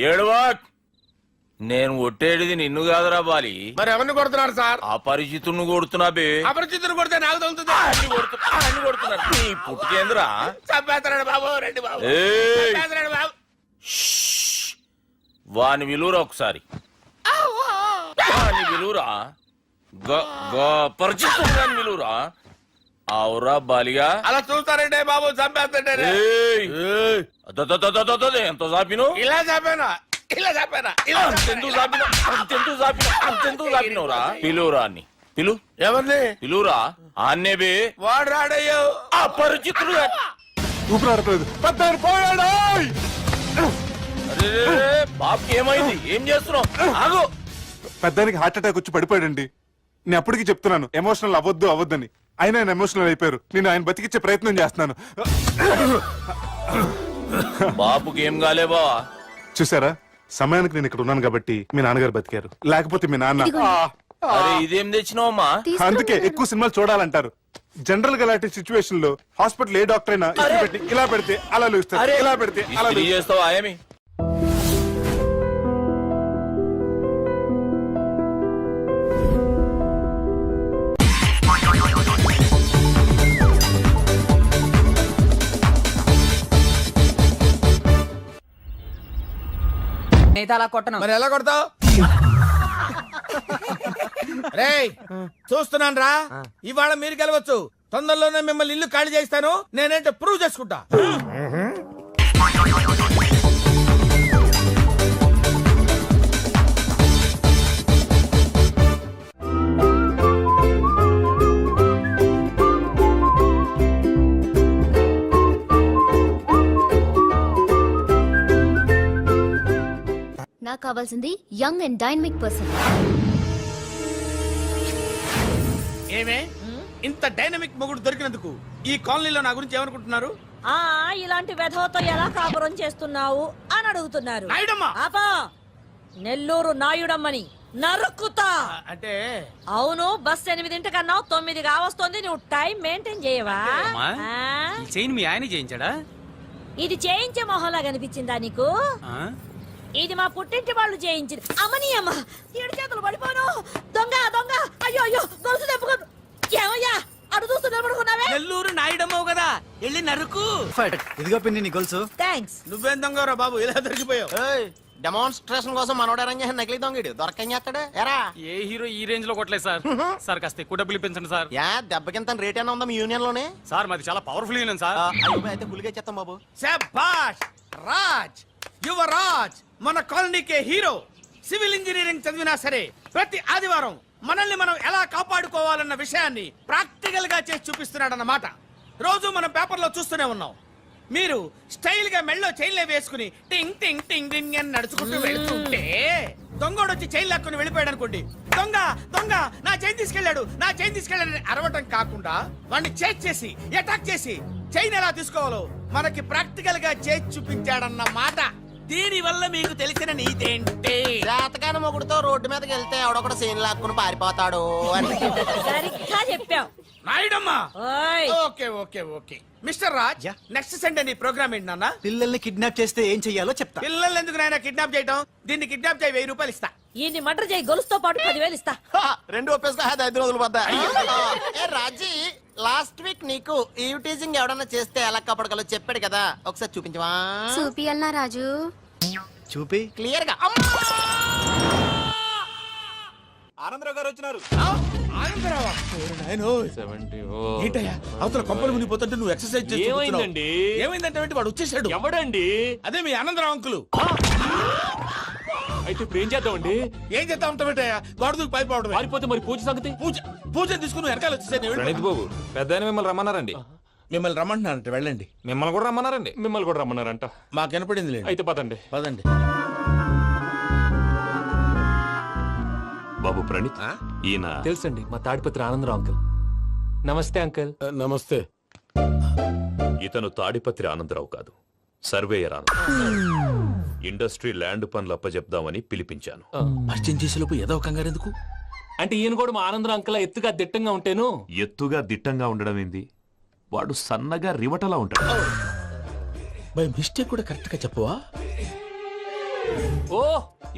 ఏడవా, నేను కొట్టేడిది నిన్ను కాదురా బాలి. మరి ఎవరిని కొడుతున్నారు సార్? అపరిచితుడిని కొడుతున్నా బే. అపరిచితుడు కొడితే నాకు తగులుతుంది. అన్ని కొడుతున్నారు. నీ పుట్టుకేంద్రా? చంపేస్తాడు బాబు, రండి బాబు. ఏయ్, చంపేస్తాడు బాబు. వాని విలువరా ఒకసారి. వాని విలువరా. పరిచితుడు అని విలువరా. అవురా బాలిగా. అలా చూస్తారంటే బాబు, చంపేస్తాడే. ఎంత చాపిను? ఇలా చంపానా? ఇలా చంపానా? ఇలా అంతెందుకు చాపిన? అంతెందుకు చాపిన? అంతెందుకు చాపినవురా? పిలువురా అన్ని. పిలు. ఎవరిని? పిలువురా. ఆన్నే బే. వాడు రాడయ్యో. అపరిచితుడు. ఊపిరాడట్లేదు. పెద్దాయన పోయాడు. అరే బాబుకి ఏమైంది? ఏం చేస్తున్నావు? ఆగు. పెద్దానికి హార్ట్ అటాక్ వచ్చి పడిపోయాడండి. నేను అప్పటికి చెప్తున్నాను ఎమోషనల్ అవ్వద్దు అవ్వద్దని. ఆయన ఎమోషనల్ అయిపోయారు. నేను ఆయన బతికిచ్చే ప్రయత్నం చేస్తున్నాను. బాబుకి ఏం కాలే బావా? చూసారా, సమయానికి నేను ఇక్కడ ఉన్నాను కాబట్టి మీ నాన్నగారు బతికారు. లేకపోతే మీ నాన్న. అరే ఇదేం తెచ్చినావమ్మా? అందుకే ఎక్కువ సినిమాలు చూడాలంటారు. జనరల్ గా అలాంటి సిచ్యువేషన్ లో హాస్పిటల్ ఏ డాక్టర్ అయినా ఇస్త్రీ పెట్టి ఇలా పెడితే అలా లూస్తారు, ఇలా పెడితే అలా ఇస్త్రీ చేస్తావా ఏమి? మరి ఎలా కొడతావు? రేయ్ చూస్తున్నాను రా, ఇవాళ మీరు గెలవచ్చు. తొందరలోనే మిమ్మల్ని ఇల్లు ఖాళీ చేస్తాను. నేనేంటో ప్రూవ్ చేసుకుంటా. నాకు కావాల్సింది యంగ్ అండ్ డైనమిక్ పర్సన్. ఏమే ఇంత డైనమిక్ మొగుడు దొరికినందుకు ఈ కాలనీలో నా గురించి ఏమనుకుంటున్నారు? ఇలాంటి వెధవతో ఎలా కాపురం చేస్తున్నావు అని అడుగుతున్నారు. నాయుడమ్మా. ఆపా, నెల్లూరు నాయుడమ్మని నరుక్కుతా. అంటే అవును, బస్ 8:00 9 కావస్తుంది. నువ్వు టైం మెయింటైన్ చేయవా? మీ ఆయన చేయించాడా? ఇది చేయించే మొహంలా కనిపించిందా నీకు? ఇది మా పుట్టింటి వాళ్ళు చేయించింది. అమ్మని అమ్మ, 7 చేతులు పడిపోను. దొంగ దొంగ, అయ్యో అయ్యో, గొలుసు తెప్పుకో. ఏమయ్యా అడు చూస్తూ నిలబడుకున్నావే? నెల్లూరు నాయుడమ్మవు కదా, వెళ్ళి నరుకు. ఇదిగో పిన్ని నీ గొలుసు. థ్యాంక్స్. నువ్వేం దొంగరా బాబు ఇలా దొరికిపోయావు? డెమాన్స్ట్రేషన్ కోసం మనోడు అరేంజ్ చేసిన నకిలీ దొంగడు దొరకం చేస్తాడు ఎరా ఏ హీరో ఈ రేంజ్ లో కొట్టలేదు సార్. సార్ కాస్త ఎక్కువ డబ్బులు ఇప్పించండి సార్. యా దెబ్బకింత రేట్ అయినా ఉందా మీ యూనియన్ లోనే? సార్ మాది చాలా పవర్ఫుల్ యూనియన్ సార్. అయితే గులిగా చేస్తాం బాబు. శభాష్ రాజ్, యువరాజ్, మన కాలనీకే హీరో. సివిల్ ఇంజనీరింగ్ చదివినా సరే ప్రతి ఆదివారం మనల్ని మనం ఎలా కాపాడుకోవాలన్న విషయాన్ని ప్రాక్టికల్ గా చేసి చూపిస్తున్నాడన్నమాట. రోజు మనం పేపర్లో చూస్తూనే ఉన్నాం. మీరు స్టైల్ గా మెళ్ళో చైన్లే వేసుకుని టింగ్ టింగ్ టింగ్ టింగ్ అని నడుచుకుంటూ వెళ్తుంటే దొంగోడు వచ్చి చైన్ లాక్కుని వెళ్ళిపోయాడు అనుకోండి. దొంగ దొంగ నా చైన్ తీసుకెళ్ళాడు, నా చైన్ తీసుకెళ్ళాడని అరవటం కాకుండా వాడిని చేజ్ చేసి అటాక్ చేసి చైన్ ఎలా తీసుకోవాలో మనకి ప్రాక్టికల్ గా చేసి చూపించాడన్న మాట. దీని వల్ల మీకు తెలిసిన నీతేంటి? జాతకాన మొగుడుతో రోడ్డు మీదకి వెళ్తే ఎవడొకడు సీన్ లాక్కుని పారిపోతాడు అని. సరిగ్గా చెప్పావు. నాయుడమ్మా. ఓయ్. Okay okay okay mister Raj, next Sunday నీ ప్రోగ్రామ్ ఏంటి నాన్న? పిల్లల్ని కిడ్నాప్ చేస్తే ఏం చెయ్యాలో చెప్తా. పిల్లలు ఎందుకు నాయన కిడ్నాప్ చేయటం? దీన్ని కిడ్నాప్ చేయి, 1000 రూపాయలు ఇస్తా. ఈ మటర్ చేయి, గొలుసుతో పాటు 10,000 ఇస్తా. రెండు ఒప్పేసుకో 5 రోజులు పడ్డా. ఏ రాజీ, లాస్ట్ వీక్ నీకు ఈ టీజింగ్ ఎవడన్నా చేస్తే ఎలా కాపాడగలో చెప్పాడు కదా, ఒకసారి చూపించవా? చూపియల్నా రాజు? చూపి. క్లియర్ గా. ఆనందరావు గారు వచ్చినారు. ఆనందరావా? ఏంటయ్యా అవతల కొంపలు మునిగిపోతుంటే నువ్వు ఎక్సర్సైజ్ చేస్తూ ఏమైందండి? ఏమైందంటే వాడు వచ్చేసాడు. ఎవడండి? అదే మీ ఆనందరావు అంకులు. అయితే ఇప్పుడు ఏం చేద్దామండి? ఏం చేస్తా ఉంటావేటయ్యా? గొడవకు పైపోవడం. పారిపోతే మరి పూజ సంగతి? పూజ తీసుకుని వెనకాల వచ్చేసాను. ప్రణీత్ బాబు పెద్ద మిమ్మల్ని రమ్మన్నారండి. మిమ్మల్ని రమ్మంటున్నారంట, వెళ్ళండి. మిమ్మల్ని కూడా రమ్మన్నారండి. మిమ్మల్ని కూడా రమ్మన్నారంట. మాకు వినపడింది లేదు. అయితే పదండి. పదండి. బాబు ప్రణీత్, ఈయన తెలుసండి, మా తాడిపత్రి ఆనందరావు అంకుల్. నమస్తే అంకుల్. నమస్తే. ఇతను తాడిపత్రి ఆనందరావు కాదు, సర్వేయర్ ఆనందరావు. ఇండస్ట్రీ ల్యాండ్ పనులు అప్పజెప్దామని పిలిపించాను. పరిచయం చేసేలోపు ఏదో కంగారు ఎందుకు? అంటే ఈయన కూడా మా ఆనందరావు అంకుల్ ఎత్తుగా దిట్టంగా ఉంటేను. ఎత్తుగా దిట్టంగా ఉండడం ఏంది, వాడు సన్నగా రివటలా ఉంటాడు. బై మిస్టేక్ కూడా కరెక్ట్ గా చెప్పవా? ఓ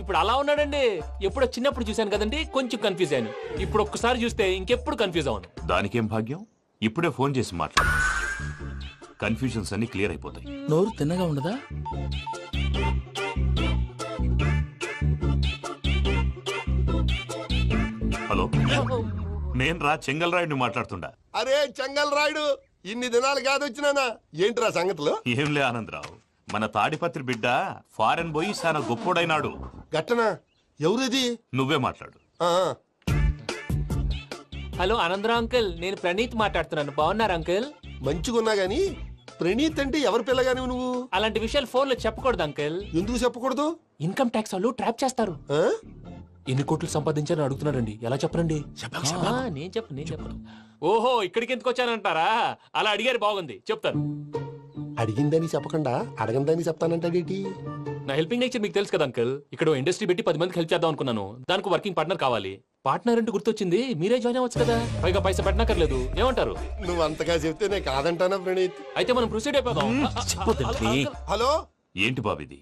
ఇప్పుడు అలా ఉన్నాడండి. ఎప్పుడో చిన్నప్పుడు చూశాను కదండి, కొంచెం కన్ఫ్యూజ్ అయ్యాను. ఇప్పుడు ఒక్కసారి చూస్తే ఇంకెప్పుడు కన్ఫ్యూజ్ అవును. దానికేం భాగ్యం, ఇప్పుడే ఫోన్ చేసి మాట్లాడు. కన్ఫ్యూజన్స్ అన్ని క్లియర్ అయిపోతాయి. నోరు తిన్నగా ఉండదా? హలో, నేను రా చెంగల్రాయుడిని మాట్లాడుతుండా. అరే చెంగల్ రాయుడు, ఇన్ని దినాలు కాదు వచ్చినానా? ఏంట్రా సంగతులు? ఏంలే ఆనందరావు, మన తాడిపత్రి బిడ్డ ఫారెన్ పోయి చాలా గొప్పోడైనాడు. గట్టనా? ఎవరిది? నువ్వే మాట్లాడు. హలో ఆనందరావు అంకుల్, నేను ప్రణీత్ మాట్లాడుతున్నాను. బాగున్నారు అంకుల్? మంచిగున్నా గాని ప్రణీత్ అంటే ఎవరి పిల్లగాని నువ్వు? అలాంటి విషయాలు ఫోన్ లో చెప్పకూడదు అంకుల్. ఎందుకు చెప్పకూడదు? ఇన్కమ్ ట్యాక్స్ వాళ్ళు ట్రాప్ చేస్తారు. ఆ? ఎన్ని కోట్లు సంపాదించాలని అడుగుతున్నారండి. ఎలా చెప్పరండి? నేను చెప్పను. ఓహో, ఇక్కడికి ఎందుకు వచ్చానంటారా? అలా అడిగారు, బాగుంది, చెప్తాను. అడిగిందని చెప్పకుండా అడగందని చెప్తానంటాడేటి? నా హెల్పింగ్ నేచర్ మీకు తెలుసు కదా అంకుల్. ఇక్కడ ఇండస్ట్రీ పెట్టి 10 మందికి హెల్ప్ చేద్దాం అనుకున్నాను. దానికి వర్కింగ్ పార్ట్నర్ కావాలి. పార్ట్నర్ అంటే గుర్తొచ్చింది, మీరే జాయిన్ అవ్వచ్చు కదా. పైగా పైసా పెట్టనక్కర్లేదు. ఏమంటారు? నువ్వు అంతగా చెప్తేనే కాదంటానా ప్రణీత్? అయితే మనం ప్రొసీడ్ అయిపోదాం. హలో, ఏంటి బాబిది?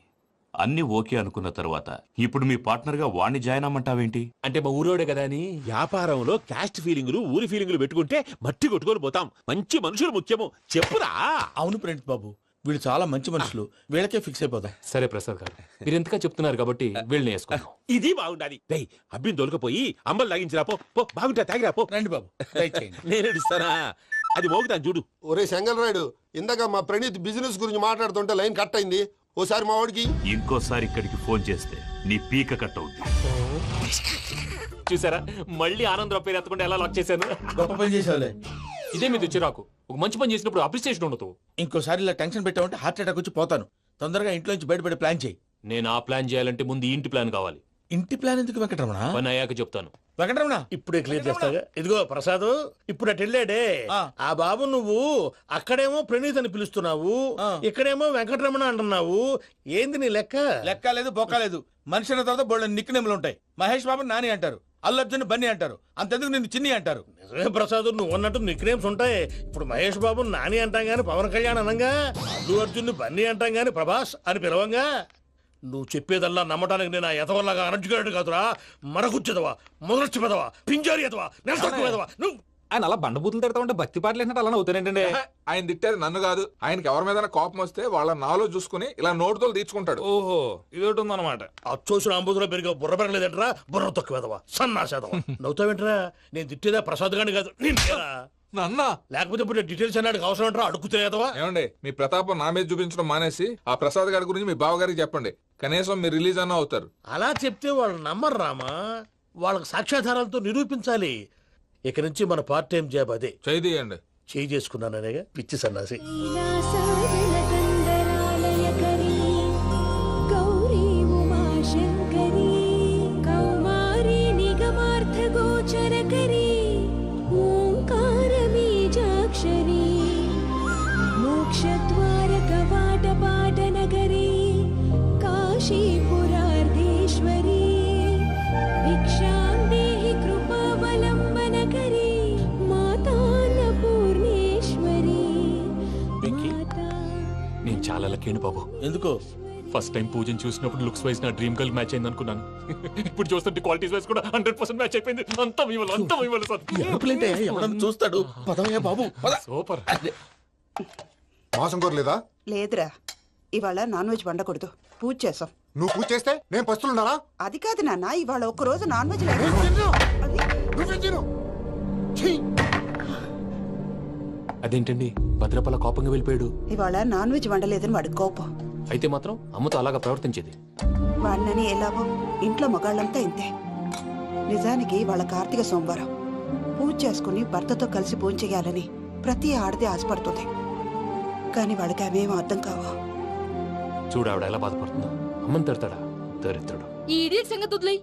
అన్ని ఓకే అనుకున్న తర్వాత ఇప్పుడు మీ పార్ట్నర్ గా వాణ్ణి జాయిన్ అమ్మంటావేంటి? అంటే మా ఊరోడే కదా అని. వ్యాపారంలో క్యాస్ట్ ఫీలింగులు ఊరి ఫీలింగులు పెట్టుకుంటే మట్టి కొట్టుకొని పోతాం. మంచి మనుషులు ముఖ్యము. చెప్పురా. అవును ప్రణీత్ బాబు, వీళ్ళు చాలా మంచి మనుషులు. వీళ్ళకే ఫిక్స్ అయిపోదాం. సరే ప్రసాద్ గారు, మీరు ఎంతగా చెప్తున్నారు కాబట్టి వీళ్ళని వేసుకున్నాం. ఇది బాగుండాలి. డై అబ్బిని దొలకపోయి అంబలు తాగించిరా పో. పో బాగుంటా తాగిరా పో. రండి బాబు, దయచేయండి. నేను ఇస్తానా? అది మోగుతాను చూడు. ఒరే చెంగల్ రాయుడు, ఇందాక మా ప్రణీత్ బిజినెస్ గురించి మాట్లాడుతుంటే లైన్ కట్ అయింది. ఓసారి మా వాడికి ఇంకోసారి ఇక్కడికి ఫోన్ చేస్తే నీ పీక కట్ అవుద్ది. చూసారా, మళ్ళీ ఆనందరావు పేరు ఎత్తకుండా ఎలా లాక్ చేశాను. గొప్ప పని చేసేవాళ్ళే. ఇదే మీద చిరాకు. ఒక మంచి పని చేసినప్పుడు అప్రిసియేషన్ ఉండదు. ఇంకోసారి ఇలా టెన్షన్ పెట్టామంటే హార్ట్ అటాక్ వచ్చి పోతాను. తొందరగా ఇంట్లో నుంచి బయటపడే ప్లాన్ చేయి. నేను ఆ ప్లాన్ చేయాలంటే ముందు ఈ ఇంటి ప్లాన్ కావాలి. ఇంటి ప్లాన్ ఎందుకు వెంకటరమణ? పని అయ్యాక చెప్తాను. వెంకటరమణ ఇప్పుడే క్లియర్ చేస్తాగా. ఇదిగో ప్రసాద్, ఇప్పుడు అటు వెళ్ళాడే ఆ బాబు, నువ్వు అక్కడేమో ప్రణీత్ అని పిలుస్తున్నావు, ఇక్కడేమో వెంకటరమణ అంటున్నావు. ఏంది నీ లెక్క? లెక్క లేదు, బొక్క లేదు. మనిషి అన్న తర్వాత బోళ్ళ నిక్ నేమ్లు ఉంటాయి. మహేష్ బాబు నాని అంటారు, అల్లు అర్జున్ బన్నీ అంటారు, అంతెందుకు నిన్ను చిన్ని అంటారు. నిజమే ప్రసాద్, నువ్వు అన్నట్టు నిక్ నేమ్స్ ఉంటాయి. ఇప్పుడు మహేష్ బాబు నాని అంటాం గాని పవన్ కళ్యాణ్ అనంగా, అల్లు అర్జున్ బన్నీ అంటాం గాని ప్రభాస్ అని పిలవంగా. నువ్వు చెప్పేదల్లా నమ్మటానికి నేను ఎతవల్లాగా అనర్జుకేటెడ్ కాదురా. మరగుచ్చదవా, మొదలచ్చి పెదవా, పింజారి ఎదవా, నెలసొక్కు పెదవా. నువ్వు ఆయన అలా బండబూతులు తిడతా ఉంటే భక్తి పాటలు ఏంటంటే అలా అవుతానేంటండి. ఆయన తిట్టేది నన్ను కాదు, ఆయనకి ఎవరి మీద కోపం వస్తే వాళ్ళ నాలో చూసుకుని ఇలా నోటుతో తీర్చుకుంటాడు. ఓహో ఇదొకటి ఉందన్నమాట. అచ్చోసిన అంబుధులో పెరిగే బుర్ర పెరగలేదంటరా, బుర్ర తొక్కువేదవా సన్నాసేదవా. నవ్వుతావేంట్రా? నేను తిట్టేదా ప్రసాద్ గాని కాదు నిన్నేరా. నన్నా లేకపోతే ఇప్పుడు డీటెయిల్స్ అన్నాడు అవసరం అంటారా, అడుగుతాయేదవా. ఏమండి మీ ప్రతాపం నా మీద చూపించడం మానేసి ఆ ప్రసాద్ గారి గురించి మీ బావగారికి చెప్పండి. కనీసం మీరు రిలీజ్ అన్న అవుతారు. అలా చెప్తే వాళ్ళు నమ్మరు రామా, వాళ్ళకి సాక్ష్యాధారాలతో నిరూపించాలి. ఇక నుంచి మన పార్ట్ టైం జాబ్ అదే. చేయండి. చేయి చేసుకున్నాననేగా పిచ్చి సన్నాసి. నేను చాలా లక్కీ బాబు. ఎందుకో ఫస్ట్ టైం పూజను చూసినప్పుడు లుక్స్ వైజ్ నా డ్రీమ్ గర్ల్ మ్యాచ్ అయింది అనుకున్నాను. ఇప్పుడు చూస్తుంటే క్వాలిటీస్ వైజ్ కూడా 100% మ్యాచ్ అయిపోయింది. అంతా మీ వల్ల, అంతా మీ వల్ల సార్. ఎరుపులేంటే ఎవడన్నా చూస్తాడు. పదవయ్యా బాబు పద. సూపర్. మోసం కోరలేదా? లేదురా, ఇవాళ నాన్ వెజ్ వండకూడదు, పూజ చేసాం. నువ్వు పూజ చేస్తే నేను పస్తులున్నారా? అది కాదు నాన్న, ఇవాళ ఒక్క రోజు నాన్ వెజ్ అదేంటండి భద్రపల కోపంగా వెళ్ళిపోయాడు? ఇవాళ నాన్ వెజ్ వండలేదని వాడి కోపం. అయితే మాత్రం అమ్మతో అలాగా ప్రవర్తించేది. వాడినని ఎలాగో ఇంట్లో మగాళ్ళంతా ఇంతే. నిజానికి వాళ్ళ కార్తీక సోమవారం పూజ చేసుకుని భర్తతో కలిసి పూజ చేయాలని ప్రతి ఆడది ఆశపడుతుంది. కానీ వాళ్ళకి అవేమో అర్థం కావు. చూడు ఆవిడ ఎలా బాధపడుతుందో. అమ్మని తిడతాడా? దరిద్రుడు. ఈ ఇడియట్ సంగతి వదిలేయ్.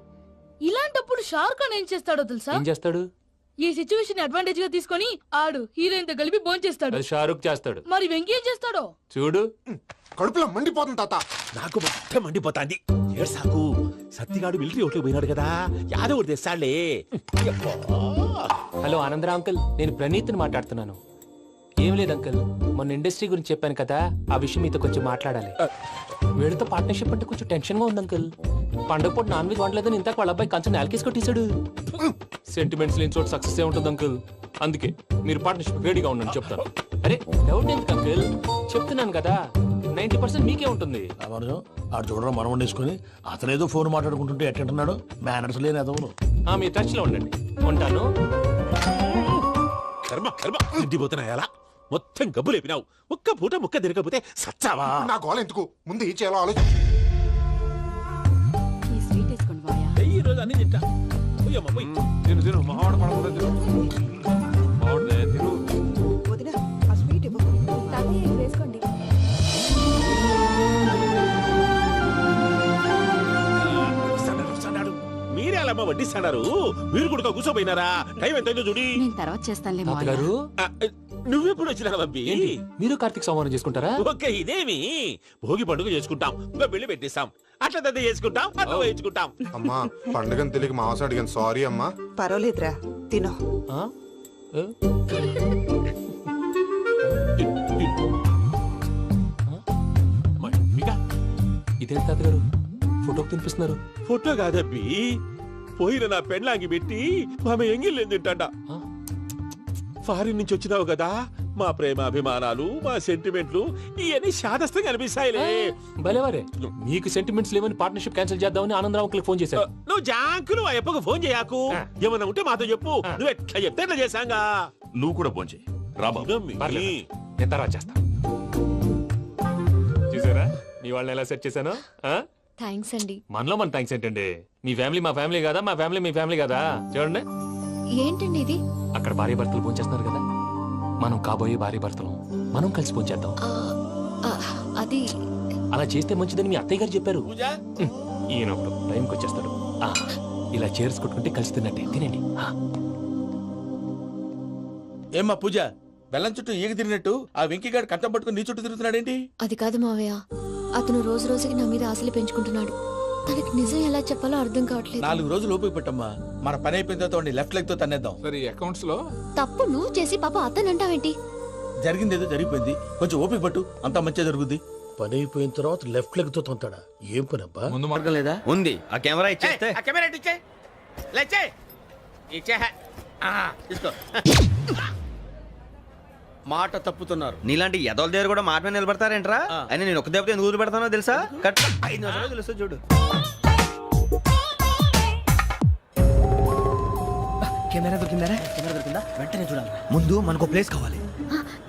ఇలాంటప్పుడు షారుఖ్ ఖాన్ ఏం చేస్తాడో తెలుసా? ఏం చేస్తాడు? ఈ సిచ్యువేషన్ అడ్వాంటేజ్ గా తీసుకొని ఆడు హీరోయిన్ తో కలిపి బోన్ చేస్తాడు. అది షారుఖ్ చేస్తాడు. మరి వెంకీ ఏం చేస్తాడో చూడు. కడుపులో మండిపోతుంది తాత. నాకు మొత్తం మండిపోతాంది. ఏడ్సాకు, సత్తిగాడు మిలిటరీ ఓట్లకు పోయినాడు కదా, యాదవ్ తెస్తాడులే. హలో ఆనందరా అంకుల్, నేను ప్రణీత్ని మాట్లాడుతున్నాను. ఏం లేదు అంకుల్, మొన్న ఇండస్ట్రీ గురించి చెప్పాను కదా, ఆ విషయం మీతో కొంచెం మాట్లాడాలి. వీళ్ళతో పార్ట్నర్షిప్ అంటే కొంచెం టెన్షన్ గా ఉంది అంకుల్. పండుగ పూట నాన్ వెజ్ వండలేదని ఇంతకు వాళ్ళ అబ్బాయి కంచెం నేలకేసి కొట్టేశాడు. సెంటిమెంట్స్ లేని చోట సక్సెస్ ఏ ఉంటుంది అంకుల్. అందుకే మీరు పార్ట్నర్షిప్ రెడీగా ఉండండి చెప్తాను. అరే డౌట్ ఎందుకు అంకుల్, చెప్తున్నాను కదా 90% మీకే ఉంటుంది. ఆడు చూడడం మనం వండేసుకుని అతనేదో ఫోన్ మాట్లాడుకుంటుంటే ఎట్టంటున్నాడు. మేనర్స్ లేని అదవును. మీ టచ్ లో ఉండండి. ఉంటాను. కర్మ కర్మ ఇంటిపోతున్నా ఎలా మొత్తం గబ్బు లేపినావు. ఒక్క పూట ముక్క తిరగకపోతే సచ్చావా? నా గోల ఎందుకు, ముందు ఏం చేయాలో ఆలోచన. ఈ స్వీట్ వేసుకోండి బాయా. ఈ రోజు అన్ని తింటా. పోయమ్మ, పోయ్. తిను తిను, మావాడు పడకుండా తిను. మావాడిదే తిను. వదినా, ఆ స్వీట్ ఇవ్వు. వేసుకోండి. వస్తాడు. మీరే అలా వడ్డిస్తాడారు. మీరు కూడా కూర్చోపోయినారా? టైం ఎంతైందో చూడి. నేను తర్వాత చేస్తానులే తాతగారు నువ్వెప్పుడు వచ్చినా బంబి? ఏంటి మీరు కార్తీక సంహారం చేసుకుంటారా? ఓకే, ఇదేమి భోగి పండుగ చేసుకుంటాం, ఇంకా పెళ్లి పెట్టిస్తాం, అట్లా దద్ద చేసుకుంటాం, అట్లా వేయించుకుంటాం. అమ్మా పండుగని తెలియక మాసం అడిగాను, సారీ అమ్మా. పర్వాలేదురా, తినో. ఆ? ఏ? ఇదేంటి తాతగారు ఫోటోకి తినిపిస్తున్నారు? ఫోటో కాదబ్బి, పోయిన నా పెళ్ళాంగి పెట్టి ఆమె ఎంగిల్లేం తింటాడ. ఫారిన్ నుంచి వచ్చినావు కదా, మా ప్రేమ అభిమానాలు, మా సెంటిమెంట్లు ఇవన్నీ శాదస్తంగా అనిపిస్తాయిలే. భలేవారే, మీకు సెంటిమెంట్స్ లేవని పార్ట్నర్షిప్ క్యాన్సిల్ చేద్దామని ఆనందరావు అంకుల్ ఫోన్ చేశారు. నువ్వు జాంకులు ఆ ఎప్పకు ఫోన్ చేయకు. ఏమన్నా ఉంటే మాతో చెప్పు. నువ్వు ఎట్లా చెప్తే ఎట్లా చేశాంగా. నువ్వు కూడా ఫోన్ చేయి. రాబా పర్లేదు, నేను తర్వాత చేస్తా. చూసారా మీ వాళ్ళని ఎలా సెట్ చేశాను? థ్యాంక్స్ అండి. మనలో మన థ్యాంక్స్ ఏంటండి, మీ ఫ్యామిలీ మా ఫ్యామిలీ కదా, మా ఫ్యామిలీ మీ ఫ్యామిలీ కదా. చూడండి, ఏంటండి ఇది? అక్కడ భార్య భర్తలు పోంచేస్తున్నారు కదా, మనం కాబోయే భార్య భర్తలు మనం కలిసి పోంచేద్దాం. అది అలా చేస్తే మంచిదని మీ అత్తయ్య గారు చెప్పారు. ఈయన ఒకడు టైంకి వచ్చేస్తాడు. ఇలా చేర్స్ కొట్టుకుంటే కలిసి తిన్నట్టే. తినండి. ఏమ్మా పూజ, బెల్లం చుట్టూ ఈగ తిరిగినట్టు ఆ వెంకీగాడు కంటం పట్టుకుని నీ చుట్టూ తిరుగుతున్నాడేంటి? అది కాదు మావయ్య, అతను రోజు రోజుకి నా మీద ఆశలు పెంచుకుంటున్నాడు. తనకి నిజం ఎలా చెప్పాలో అర్థం కావట్లేదు. 4 రోజులు ఓపిక పెట్టమ్మా, మన పని అయిపోయిన తర్వాత లెఫ్ట్ లెగ్ తో తన్నేద్దాం. సరే అకౌంట్స్ లో తప్పు నువ్వు చేసి పాప అతను అంటావేంటి? జరిగింది ఏదో జరిగిపోయింది, కొంచెం ఓపిక పట్టు, అంతా మంచిగా జరుగుద్ది. పని అయిపోయిన తర్వాత లెఫ్ట్ లెగ్ తో తొంతాడా? ఏం పని అబ్బా? ముందు మార్గం లేదా? ఉంది, ఆ కెమెరా ఇచ్చేస్తే. కెమెరా ఇచ్చే లేచే ఇచ్చే తీసుకో. మాట తప్పుతున్నారు. నీలాంటి ఎదల దగ్గర కూడా మాట మీద నిలబడతారేంట్రా? అని నేను ఒక దెబ్బతో ఎందుకు వదిలి పెడతానో తెలుసా? కరెక్ట్ 5 నిమిషాలు తెలుసు చూడు. కెమెరా దొరికిందా? వెంటనే చూడాలి. ముందు మనకు ప్లేస్ కావాలి.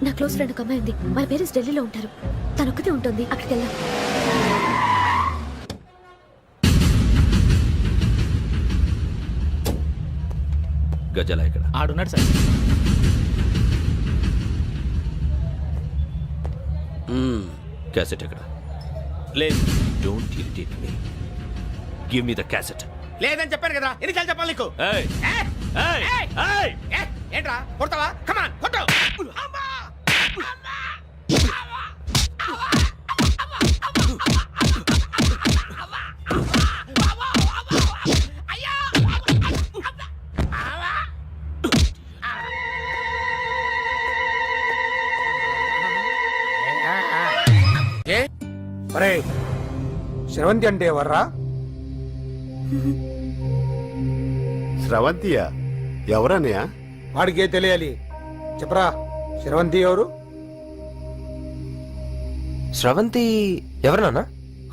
నా క్లోజ్ ఫ్రెండ్ ఒక అమ్మాయి ఉంది. వాళ్ళ పేరెంట్స్ ఢిల్లీలో ఉంటారు. తనొక్కతే ఉంటుంది. అక్కడికి వెళ్దాం. గజాల ఇక్కడ ఆడున్నాడు సార్. క్యాసెట్ ఎక్కడ? లేదు. Don't irritate me. Give me the cassette. లేదని చెప్పాను కదా, ఎన్నిసార్లు చెప్పాలి నీకు? ఏయ్ ఏయ్ ఏయ్ ఏంట్రా కొడతావా? కమాన్ కొట్టు. అరే శ్రవంతి అంటే ఎవర్రా? స్రవంతియా? ఎవరన్నయ్యా? వాడికే తెలియాలి. చెప్పరా, శ్రవంతి ఎవరు? స్రవంతి ఎవరు నాన్న?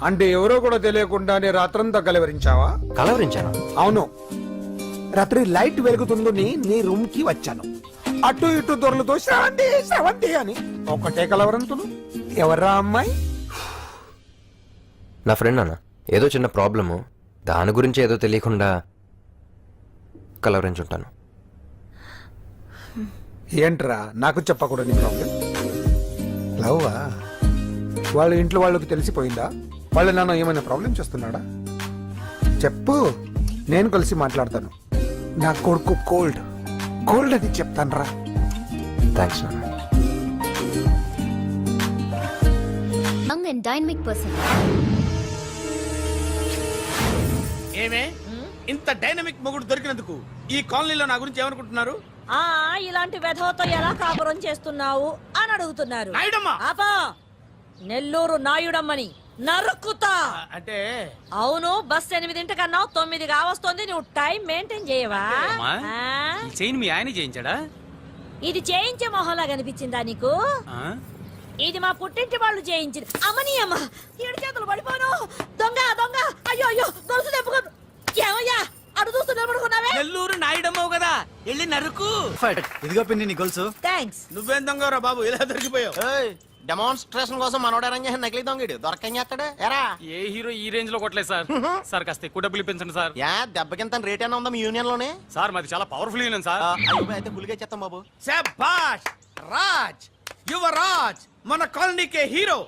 అంటే ఎవరో కూడా తెలియకుండానే రాత్రంతా కలవరించావా? కలవరించాను. అవును, రాత్రి లైట్ వెలుగుతుందని నీ రూమ్ కి వచ్చాను. అటు ఇటు దొరలతో శ్రవంతి శ్రవంతి అని ఒకటే కలవరంతులు. ఎవర్రా అమ్మాయి? నా ఫ్రెండ్ అన్న, ఏదో చిన్న ప్రాబ్లము, దాని గురించి ఏదో తెలియకుండా కలవరించుంటాను. ఏంట్రా నాకు చెప్పకూడదు నీ ప్రాబ్లం? లవ్వా? వాళ్ళ ఇంట్లో వాళ్ళకి తెలిసిపోయిందా? వాళ్ళ నాన్న ఏమైనా ప్రాబ్లం చేస్తున్నాడా? చెప్పు, నేను కలిసి మాట్లాడతాను. నా కొడుకు కోల్డ్ అని చెప్తాను రా. థ్యాంక్స్ నాన్న. Young and dynamic person. ఏమే ఇంత డైనమిక్ మొగుడు దొరికినందుకు ఈ కాలనీలో నా గురించి ఏమనుకుంటున్నారు? ఇలాంటి వెధవతో ఎలా కాపురం చేస్తున్నావు అని అడుగుతున్నారు. నాయుడమ్మా! ఆపా! నెల్లూరు నాయుడమ్మని నరుక్కుతా. అంటే అవును, బస్ 8:00 9 కావస్తుంది. నువ్వు టైం మెయింటైన్ చేయవా? చైన్ మీ ఆయన చేయించాడా? ఇది చేయించే మొహంలా కనిపించిందా నీకు? ఇది మా పుట్టింటి వాళ్ళు చేయించింది. అమ్మని అమ్మ, 7 చేతులు పడిపోను. దొంగ దొంగ, అయ్యో అయ్యో, గొలుసు తెప్పుకో. ఏమయ్యా అడు చూస్తూ నిలబడుకున్నావే? నెల్లూరు నాయుడమ్మవు కదా, వెళ్ళి నరుకు. ఇదిగో పిన్ని నీ గొలుసు. థ్యాంక్స్. నువ్వేం దొంగరా బాబు, ఇలా దొరికిపోయావు? డెమాన్స్ట్రేషన్ కోసం మనోడు అరేంజ్ చేసిన నకిలీ దొంగడు దొరకం చేస్తాడు. ఎరా ఏ హీరో ఈ రేంజ్ లో కొట్టలేదు సార్. సార్ కాస్త ఎక్కువ డబ్బులు ఇప్పించండి సార్. యా దెబ్బకింత రేట్ అయినా ఉందా మీ యూనియన్ లోనే? సార్ మాది చాలా పవర్ఫుల్ యూనియన్ సార్. అయితే గులిగా చేస్తాం బాబు. శభాష్ రాజ్, యువరాజ్, మన కాలనీకే హీరో.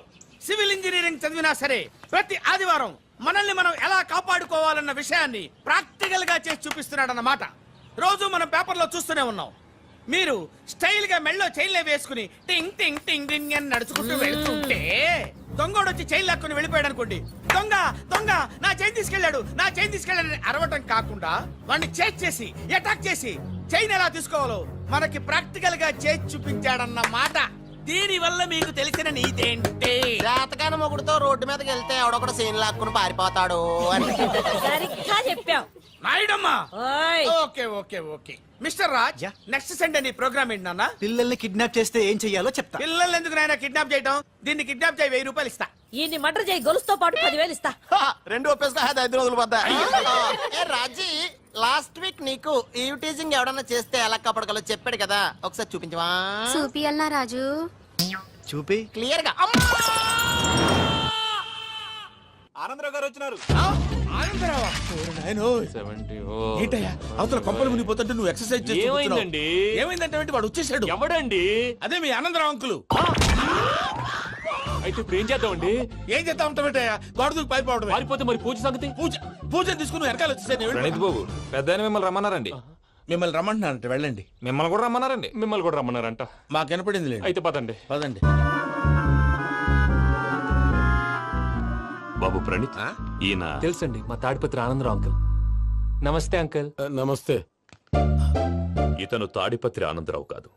సివిల్ ఇంజనీరింగ్ చదివినా సరే ప్రతి ఆదివారం మనల్ని మనం ఎలా కాపాడుకోవాలన్న విషయాన్ని ప్రాక్టికల్ గా చేసి చూపిస్తున్నాడన్నమాట. రోజు మనం పేపర్లో చూస్తూనే ఉన్నాం. మీరు స్టైల్ గా మెళ్ళో చైన్లే వేసుకుని టింగ్ టింగ్ టింగ్ టింగ్ అని నడుచుకుంటూ వెళ్తుంటే దొంగోడు వచ్చి చైన్ లాక్కుని వెళ్ళిపోయాడు అనుకోండి. దొంగ దొంగ నా చైన్ తీసుకెళ్లాడు, నా చైన్ తీసుకెళ్లాడని అరవటం కాకుండా వాడిని చేజ్ చేసి అటాక్ చేసి చైన్ ఎలా తీసుకోవాలో మనకి ప్రాక్టికల్ గా చేసి చూపించాడన్న మాట. దీని వల్ల మీకు తెలిసిన నీతేంటి? జాతకాన మొగుడుతో రోడ్డు మీదకి వెళ్తే ఎవడొకడు సీన్ లాక్కుని పారిపోతాడు అని. సరిగ్గా చెప్పావు నాయుడమ్మా. ఓయ్. Okay okay okay mister Raj, next Sunday నీ ప్రోగ్రామ్ ఏంటి నాన్న? పిల్లల్ని కిడ్నాప్ చేస్తే ఏం చెయ్యాలో చెప్తా. పిల్లలు ఎందుకు నాయన కిడ్నాప్ చేయటం? దీన్ని కిడ్నాప్ చేయి, 1000 రూపాయలు ఇస్తా. ఈయన్ని మటర్ చేయి, గొలుసుతో పాటు 10,000 ఇస్తా. 2 ఒప్పేసుకో, 5 రోజులు పడ్డా. ఏ రాజీ, లాస్ట్ వీక్ నీకు ఈవ్ టీజింగ్ ఎవడన్నా చేస్తే ఎలా కాపాడగలో చెప్పాడు కదా, ఒకసారి చూపించవా? చూపియల్నా రాజు? చూపి క్లియర్ గా. ఆనందరావు గారు వచ్చినారు. ఆనందరావా? ఏంటయ్యా అవతల కొంపలు మునిగిపోతుంటే నువ్వు ఎక్సర్సైజ్ చేస్తూ ఏమైందండి? ఏమైందంటే వాడు వచ్చేసాడు. ఎవడండి? అదే మీ ఆనందరావు అంకులు. అయితే ఇప్పుడు ఏం చేద్దామండి? ఏం చేస్తా ఉంటావేటయ్యా, గొడవకు పైపోవడం. పారిపోతే మరి పూజ సంగతి? పూజ తీసుకుని వెనకాల వచ్చేసాను. ప్రణీత్ బాబు, పెద్ద మిమ్మల్ని రమ్మన్నారండి. మిమ్మల్ని రమ్మంటున్నారంట, వెళ్ళండి. మిమ్మల్ని కూడా రమ్మన్నారండి. మిమ్మల్ని కూడా రమ్మన్నారంట. మాకు వినపడింది లేదు. అయితే పదండి. పదండి. బాబు ప్రణీత్, ఈయన తెలుసండి, మా తాడిపత్రి ఆనందరావు అంకుల్. నమస్తే అంకుల్. నమస్తే. ఇతను తాడిపత్రి ఆనందరావు కాదు,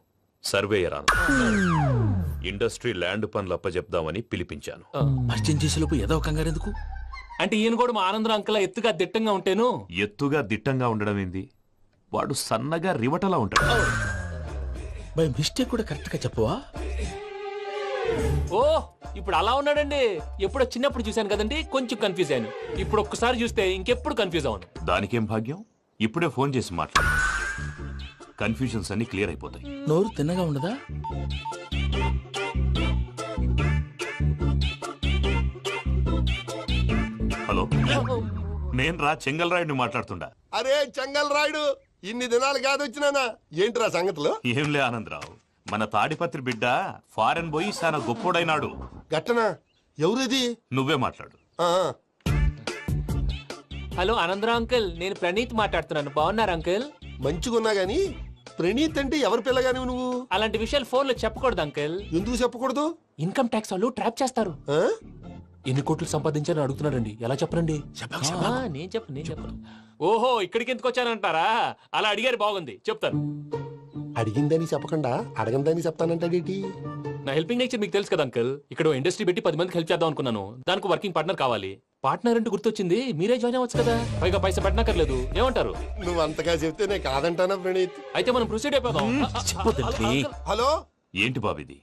సర్వేయర్ ఆనందరావు. ఇండస్ట్రీ ల్యాండ్ పనులు అప్పజెప్దామని పిలిపించాను. పరిచయం చేసేలోపు ఏదో కంగారు ఎందుకు? అంటే ఈయన కూడా మా ఆనందరావు అంకుల్ ఎత్తుగా దిట్టంగా ఉంటేను. ఎత్తుగా దిట్టంగా ఉండడం ఏంది? వాడు సన్నగా రివటలా ఉంటాడు. బై మిస్టేక్ కూడా కరెక్ట్ గా చెప్పవా? ఓ ఇప్పుడు అలా ఉన్నాడండి. ఎప్పుడో చిన్నప్పుడు చూశాను కదండి, కొంచెం కన్ఫ్యూజ్ అయ్యాను. ఇప్పుడు ఒక్కసారి చూస్తే ఇంకెప్పుడు కన్ఫ్యూజ్ అవును. దానికేం భాగ్యం, ఇప్పుడే ఫోన్ చేసి మాట్లాడు. కన్ఫ్యూజన్స్ అన్ని క్లియర్ అయిపోతాయి. నోరు తిన్నగా ఉండదా? హలో, నేను రా చెంగల్రాయుడిని మాట్లాడుతుండా. అరే చెంగల్ రాయుడు, ఇన్ని దినాలు కాదు వచ్చినానా? ఏంట్రా సంగతులు? ఏంలే ఆనందరావు, మన తాడిపత్రి బిడ్డ ఫారెన్ పోయి చాలా గొప్పోడైనాడు. గట్టనా? ఎవరిది? నువ్వే మాట్లాడు. హలో ఆనందరావు అంకుల్, నేను ప్రణీత్ మాట్లాడుతున్నాను. బాగున్నారు అంకుల్? మంచిగున్నా గాని ప్రణీత్ అంటే ఎవరి పిల్లగాని నువ్వు? అలాంటి విషయాలు ఫోన్ లో చెప్పకూడదు అంకుల్. ఎందుకు చెప్పకూడదు? ఇన్కమ్ ట్యాక్స్ వాళ్ళు ట్రాప్ చేస్తారు. ఆ? ఎన్ని కోట్లు సంపాదించాలని అడుగుతున్నారండి. ఎలా చెప్పరండి? నేను చెప్పను. ఓహో, ఇక్కడికి ఎందుకు వచ్చానంటారా? అలా అడిగారు, బాగుంది, చెప్తాను. అడిగిందని చెప్పకుండా అడగందని చెప్తానంటాడేటి? నా హెల్పింగ్ నేచర్ మీకు తెలుసు కదా అంకుల్. ఇక్కడ ఇండస్ట్రీ పెట్టి 10 మందికి హెల్ప్ చేద్దాం అనుకున్నాను. దానికి వర్కింగ్ పార్ట్నర్ కావాలి. పార్ట్నర్ అంటే గుర్తొచ్చింది, మీరే జాయిన్ అవ్వచ్చు కదా. పైగా పైసా పెట్టనక్కర్లేదు. ఏమంటారు? నువ్వు అంతగా చెప్తేనే కాదంటానా ప్రణీత్? అయితే మనం ప్రొసీడ్ అయిపోదాం. హలో, ఏంటి బాబిది?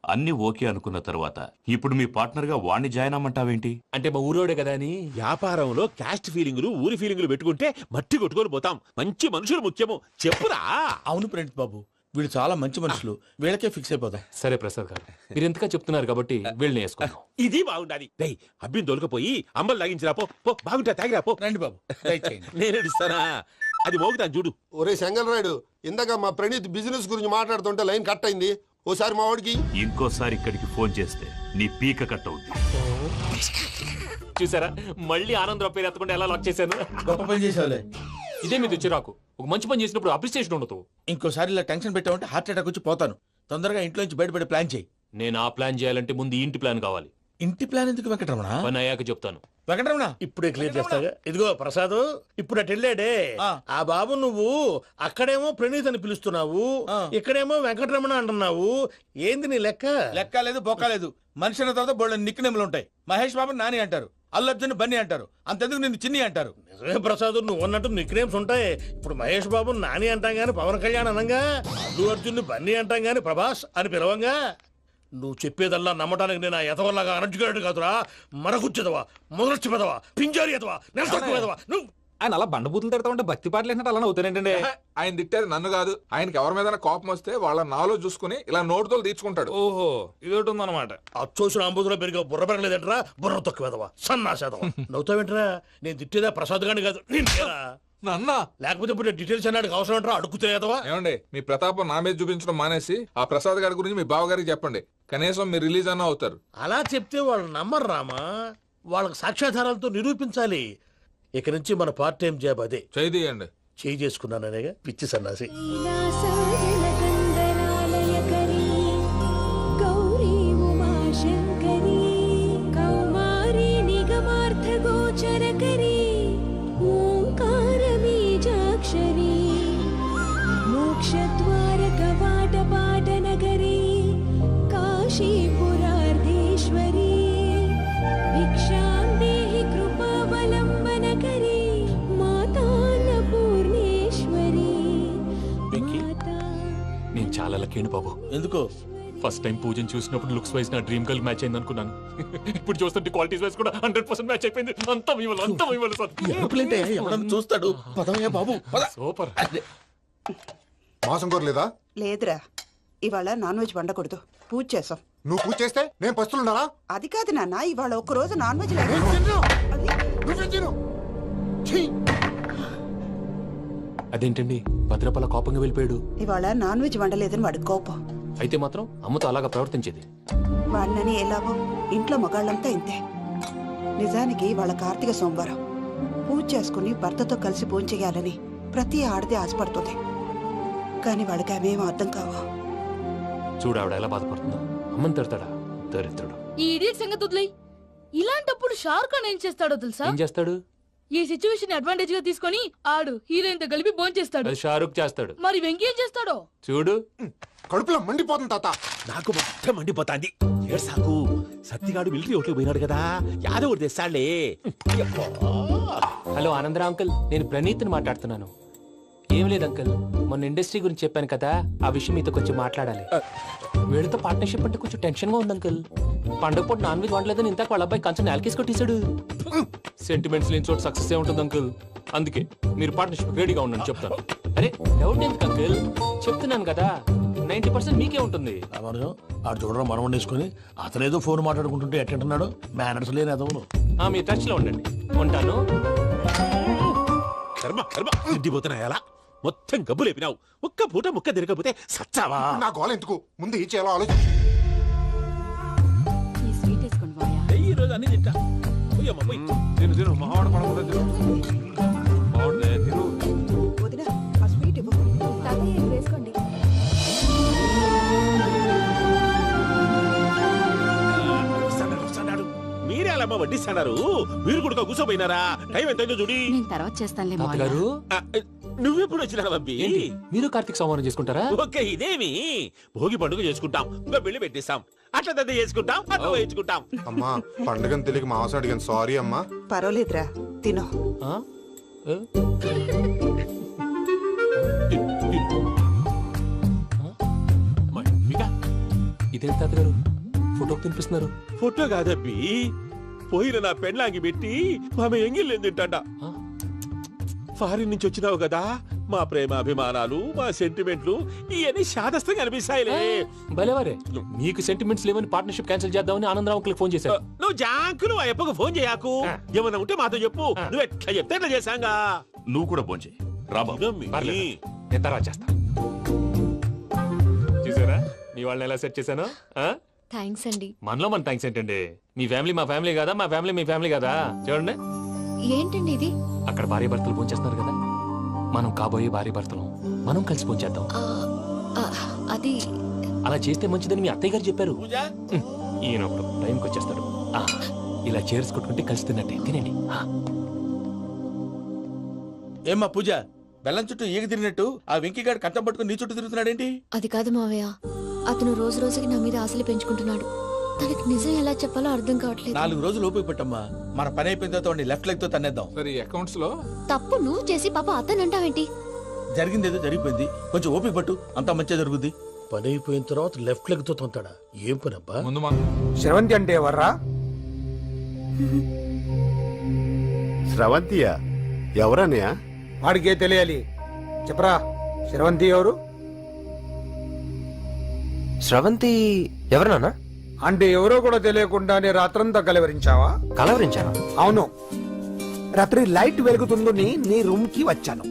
అన్ని ఓకే అనుకున్న తర్వాత ఇప్పుడు మీ పార్ట్నర్ గా వాణ్ణి జాయిన్ అమ్మంటావేంటి? అంటే మా ఊరోడే కదా అని. వ్యాపారంలో క్యాస్ట్ ఫీలింగులు, ఊరి ఫీలింగులు పెట్టుకుంటే మట్టి కొట్టుకొని పోతాం. మంచి మనుషులు ముఖ్యము. చెప్పురా. అవును ప్రణీత్ బాబు, వీళ్ళు చాలా మంచి మనుషులు. వీళ్ళకే ఫిక్స్ అయిపోతాయి. సరే ప్రసాద్ గారు, మీరు ఎంతగా చెప్తున్నారు కాబట్టి వీళ్ళని వేసుకున్నాం. ఇది బాగుండాలి. డై అబ్బిని తోలుకపోయి అంబలు తాగించిరా పో. పో బాగుంటా, తాగిరా పో. రండి బాబు, దయచేయండి. నేను ఇస్తానా? అది మోగుతాను చూడు. ఒరే చెంగల్ రాయుడు, ఇందాక మా ప్రణీత్ బిజినెస్ గురించి మాట్లాడుతుంటే లైన్ కట్ అయింది. ఓసారి మా వాడికి ఇంకోసారి ఇక్కడికి ఫోన్ చేస్తే నీ పీక కట్ అవుద్ది. చూసారా, మళ్ళీ ఆనందరావు పేరు ఎత్తకుండా ఎలా లాక్ చేశాను. గొప్ప పని చేసేవాళ్ళే. ఇదే మీ చిరాకు. ఒక మంచి పని చేసినప్పుడు అప్రిసియేషన్ ఉండదు. ఇంకోసారి ఇలా టెన్షన్ పెట్టామంటే హార్ట్ అటాక్ వచ్చి పోతాను. తొందరగా ఇంట్లో నుంచి బయటపడే ప్లాన్ చేయి. నేను ఆ ప్లాన్ చేయాలంటే ముందు ఈ ఇంటి ప్లాన్ కావాలి. ఇంటి ప్లాన్ ఎందుకు వెంకటరమణ? పని అయ్యాక చెప్తాను. వెంకటరమణ ఇప్పుడే క్లియర్ చేస్తాగా. ఇదిగో ప్రసాద్, ఇప్పుడు అటు వెళ్ళాడే ఆ బాబు, నువ్వు అక్కడేమో ప్రణీత్ అని పిలుస్తున్నావు, ఇక్కడేమో వెంకటరమణ అంటున్నావు. ఏంది నీ లెక్క? లెక్క లేదు, బొక్క లేదు. మనిషి అన్న తర్వాత బోళ్ళ నిక్ నేమ్లు ఉంటాయి. మహేష్ బాబు నాని అంటారు, అల్లు అర్జున్ బన్నీ అంటారు, అంతెందుకు నిన్ను చిన్ని అంటారు. నిజమే ప్రసాద్, నువ్వు అన్నట్టు నిక్ నేమ్స్ ఉంటాయి. ఇప్పుడు మహేష్ బాబు నాని అంటాం గాని పవన్ కళ్యాణ్ అనంగా, అల్లు అర్జున్ బన్నీ అంటాం గాని ప్రభాస్ అని పిలవంగా. నువ్వు చెప్పేదల్లా నమ్మటానికి నేను ఎతవల్లాగా అనర్జుకేటెడ్ కాదురా. మరగుచ్చదవా, మొదలచ్చి పెదవా, పింజారి ఎదవా, నెలసొక్కు పెదవా. నువ్వు ఆయన అలా బండబూతులు తిడతా ఉంటే భక్తి పాటలు ఏంటంటే అలా అవుతానంటే. ఆయన తిట్టేది నన్ను కాదు, ఆయనకి ఎవరి మీద కోపం వస్తే వాళ్ళ నాలో చూసుకుని ఇలా నోటుతో తీర్చుకుంటాడు. ఓహో, ఇదొకటి ఉందన్నమాట. అచ్చోసిన అంబుధులో పెరిగే బుర్ర పెరగలేదంటరా. బుర్ర తొక్కువేదవా, సన్నాసేదవా. నవ్వుతావేంట్రా? నేను తిట్టేదా ప్రసాద్ గాని కాదు, నిన్నేరా. నన్నా? లేకపోతే ఇప్పుడు డీటెయిల్స్ అన్నాడు అవసరం అంటారా? అడుగుతాయేదవా. ఏమండి, మీ ప్రతాపం నా మీద చూపించడం మానేసి ఆ ప్రసాద్ గారి గురించి మీ బావగారికి చెప్పండి. కనీసం మీరు రిలీజ్ అన్న అవుతారు. అలా చెప్తే వాళ్ళు నమ్మరు రామా. వాళ్ళకి సాక్ష్యాధారాలతో నిరూపించాలి. ఇక నుంచి మన పార్ట్ టైం జాబ్ అదే. చేయండి. చేయి చేసుకున్నాననేగా పిచ్చి సన్నాసి. మోక్షద్వార కవాట పాట నగరీ కాశీపురార్ధేశ్వరీ భిక్షాం దేహి కృపావలంబనకరీ మాతాన్నపూర్ణేశ్వరీ. నేను చాలా లక్కీ బాబు. ఎందుకు? ఫస్ట్ టైం పూజను చూసినప్పుడు లుక్స్ వైజ్ నా డ్రీమ్ గర్ల్ మ్యాచ్ అయింది అనుకున్నాను. ఇప్పుడు చూస్తుంటే క్వాలిటీస్ వైజ్ కూడా 100% మ్యాచ్ అయిపోయింది. అంతా మీ వల్ల, అంతా మీ వల్ల సార్. ఎవడన్నా చూస్తాడు. పదవయ్యా బాబు, పద. సూపర్. మాసం కోరలేదా? లేదురా, ఇవాళ నాన్ వెజ్ వండకూడదు. పూజ చేసాం. నువ్వు పూజ చేస్తే నేను పస్తులున్నారా? అది కాదు నాన్న, ఇవాళ ఒక్క రోజు నాన్ వెజ్ లేదు. అదేంటండి, భద్రపల కోపంగా వెళ్ళిపోయాడు. ఇవాళ నాన్ వెజ్ వండలేదని వాడి కోపం. అయితే మాత్రం అమ్మతో అలాగా ప్రవర్తించేది. వాడినని ఎలాగో ఇంట్లో మగాళ్ళంతా ఇంతే. నిజానికి వాళ్ళ కార్తీక సోమవారం. పూజ చేసుకుని భర్తతో కలిసి భోంచేయాలని ప్రతి ఆడది ఆశపడుతుంది. కానీ వాళ్ళకి అవేం అర్థం కావు. చూడు ఆవిడ ఎలా బాధపడుతుందో. అమ్మని తిడతాడా దరిద్రుడు. ఈ ఇడియట్ సంగతి వదిలేయ్. ఇలాంటప్పుడు షారుఖ్ ఖాన్ ఏం చేస్తాడో తెలుసా? ఏం చేస్తాడు? ఈ సిచ్యువేషన్ అడ్వాంటేజ్ గా తీసుకొని ఆడు హీరోయిన్ తో కలిపి బోన్ చేస్తాడు. అది షారుఖ్ చేస్తాడు. మరి వెంకీ ఏం చేస్తాడో చూడు. కడుపులో మండిపోతుంది తాత. నాకు మొత్తం మండిపోతాంది. ఏడ్సాకు, సత్తిగాడు మిలిటరీ ఓట్లు పోయినాడు కదా, యాదవ్ తెస్తాడులే. హలో ఆనందరావు అంకుల్, నేను ప్రణీత్ని మాట్లాడుతున్నాను. ఏం లేదు అంకుల్ మొన్న ఇండస్ట్రీ గురించి చెప్పాను కదా ఆ విషయం మీతో కొంచెం మాట్లాడాలి వీళ్ళతో పార్ట్నర్షిప్ అంటే కొంచెం టెన్షన్ గా ఉంది అంకుల్ పండుగ పూట నాన్ వెజ్ వండలేదని ఇంతకు వాళ్ళ అబ్బాయి కంచెం నేలకేసి కొట్టేశాడు సెంటిమెంట్స్ లేని చోట సక్సెస్ ఏ ఉంటుంది అంకుల్ అందుకే మీరు పార్ట్నర్షిప్ రెడీగా ఉండండి చెప్తాను అరే డౌట్ ఎందుకు అంకుల్ చెప్తున్నాను కదా 90% మీకే ఉంటుంది ఆడు చూడడం మనం వండేసుకుని అతనేదో ఫోన్ మాట్లాడుకుంటుంటే ఎట్లంటున్నాడు మేనర్స్ లేని అదవును మీ టచ్ లో ఉండండి ఉంటాను కర్మ కర్మ ఇంటిపోతున్నా ఎలా మొత్తం గబ్బు లేపినావు ఒక్క పూట ముక్క తిరగకపోతే సచ్చావా నా గోల ఎందుకు ముందు ఏం చేయాలో ఆలోచించు. ఈ స్వీట్ వేసుకోండి మావయ్య ఈ రోజు అన్ని తింటా పోయమ్మ, పోయ్. తిను తిను మావాడు పడకుండా తిను మావాడిదే తిను వదిన ఆ స్వీట్ ఇవ్వు. తాతయ్య ఇది వేసుకోండి వస్తాడు. మీరే అలా అమ్మ వడ్డిస్తాడారు మీరు కూడా కూర్చోపోయినారా టైం ఎంతైందో చూడి నేను తర్వాత చేస్తానులే తాతగారు ఆ, నువ్వెప్పుడు వచ్చినా బంబి ఏంటి మీరు కార్తీక్ సంహారం చేసుకుంటారా ఓకే ఇదేమి భోగి పండుగ చేసుకుంటాం ఇంకా బిల్లు పెట్టిస్తాం అట్లా దద్ద చేసుకుంటాం అట్లా వేయించుకుంటాం అమ్మా పండుగని తెలియక మాంసం అడిగాను సారీ అమ్మా. పర్వాలేదురా తినో. ఆ? ఏ? ఇదేంటి తాతగారు ఫోటోకి తినిపిస్తున్నారు ఫోటో కాదబ్బి పోయిన నా పెళ్ళాంగి పెట్టి ఆమె ఎంగిల్ తింటాడ ఆ? ఫారిన్ నుంచి వచ్చినావు కదా మా ప్రేమ అభిమానాలు మా సెంటిమెంట్లు ఇవన్నీ శాదస్తంగా అనిపిస్తాయిలే భలేవారే మీకు సెంటిమెంట్స్ లేవని పార్ట్నర్షిప్ క్యాన్సిల్ చేద్దామని ఆనందరావు అంకుల్కి ఫోన్ చేశారు నువ్వు జాంకులు ఆ అప్పకు ఫోన్ చేయకు ఏమన్నా ఉంటే మాతో చెప్పు నువ్వు ఎట్లా చెప్తే ఎట్లా చేశాంగా నువ్వు కూడా ఫోన్ చేయి రా బాబు పర్లేదు. నేను తర్వాత చేస్తా చూసారా మీ వాళ్ళని ఎలా సెట్ చేశాను ఆ? థ్యాంక్స్ అండి మనలో మన థ్యాంక్స్ ఏంటండి మీ ఫ్యామిలీ మా ఫ్యామిలీ కదా మా ఫ్యామిలీ మీ ఫ్యామిలీ కదా చూడండి ఏంటండి ఇది అక్కడ భార్య భర్తలు పోంచేస్తున్నారు కదా మనం కాబోయే భార్య భర్తలు మనం కలిసి పోంచేద్దాం ఆ, ఆ, అది అలా చేస్తే మంచిదని మీ అత్తయ్య గారు చెప్పారు పూజ ఈయన ఒకడు టైంకి వచ్చేస్తాడు ఆ, ఇలా చేర్స్ కొట్టుకుంటే కలిసి తిన్నట్టే తినండి ఆ. ఏమ్మా పూజ బెల్లం చుట్టూ ఈగ తిరిగినట్టు ఆ వెంకీగాడు కంచం పట్టుకుని నీ చుట్టూ తిరుగుతున్నాడేంటి అది కాదు మావయ్య అతను రోజు రోజుకి నా మీద ఆశలు పెంచుకుంటున్నాడు తనకి నిజం ఎలా చెప్పాలో అర్థం కావట్లేదు 4 రోజులు ఓపిక పట్టమ్మా మన పని అయిపోయిన తర్వాత లెఫ్ట్ లెగ్ తో తన్నేద్దాం సరే అకౌంట్స్ లో తప్పు నువ్వు చేసి పాప అతను అంటావేంటి జరిగింది ఏదో జరిగిపోయింది కొంచెం ఓపిక పట్టు అంతా మంచిగా జరుగుద్ది పని అయిపోయిన తర్వాత లెఫ్ట్ లెగ్ తో తొంతాడా ఏం పని అబ్బా ముందు మనం శ్రవంతి అంటే ఎవర్రా? స్రవంతియా ఎవరన్నయ్యా? వాడికే తెలియాలి చెప్పరా శ్రవంతి ఎవరు? స్రవంతి ఎవరన్నా అంటే ఎవరో కూడా తెలియకుండానే రాత్రంతా కలవరించావా? కలవరించాను అవును, రాత్రి లైట్ వెలుగుతుందని నీ రూమ్ కి వచ్చాను.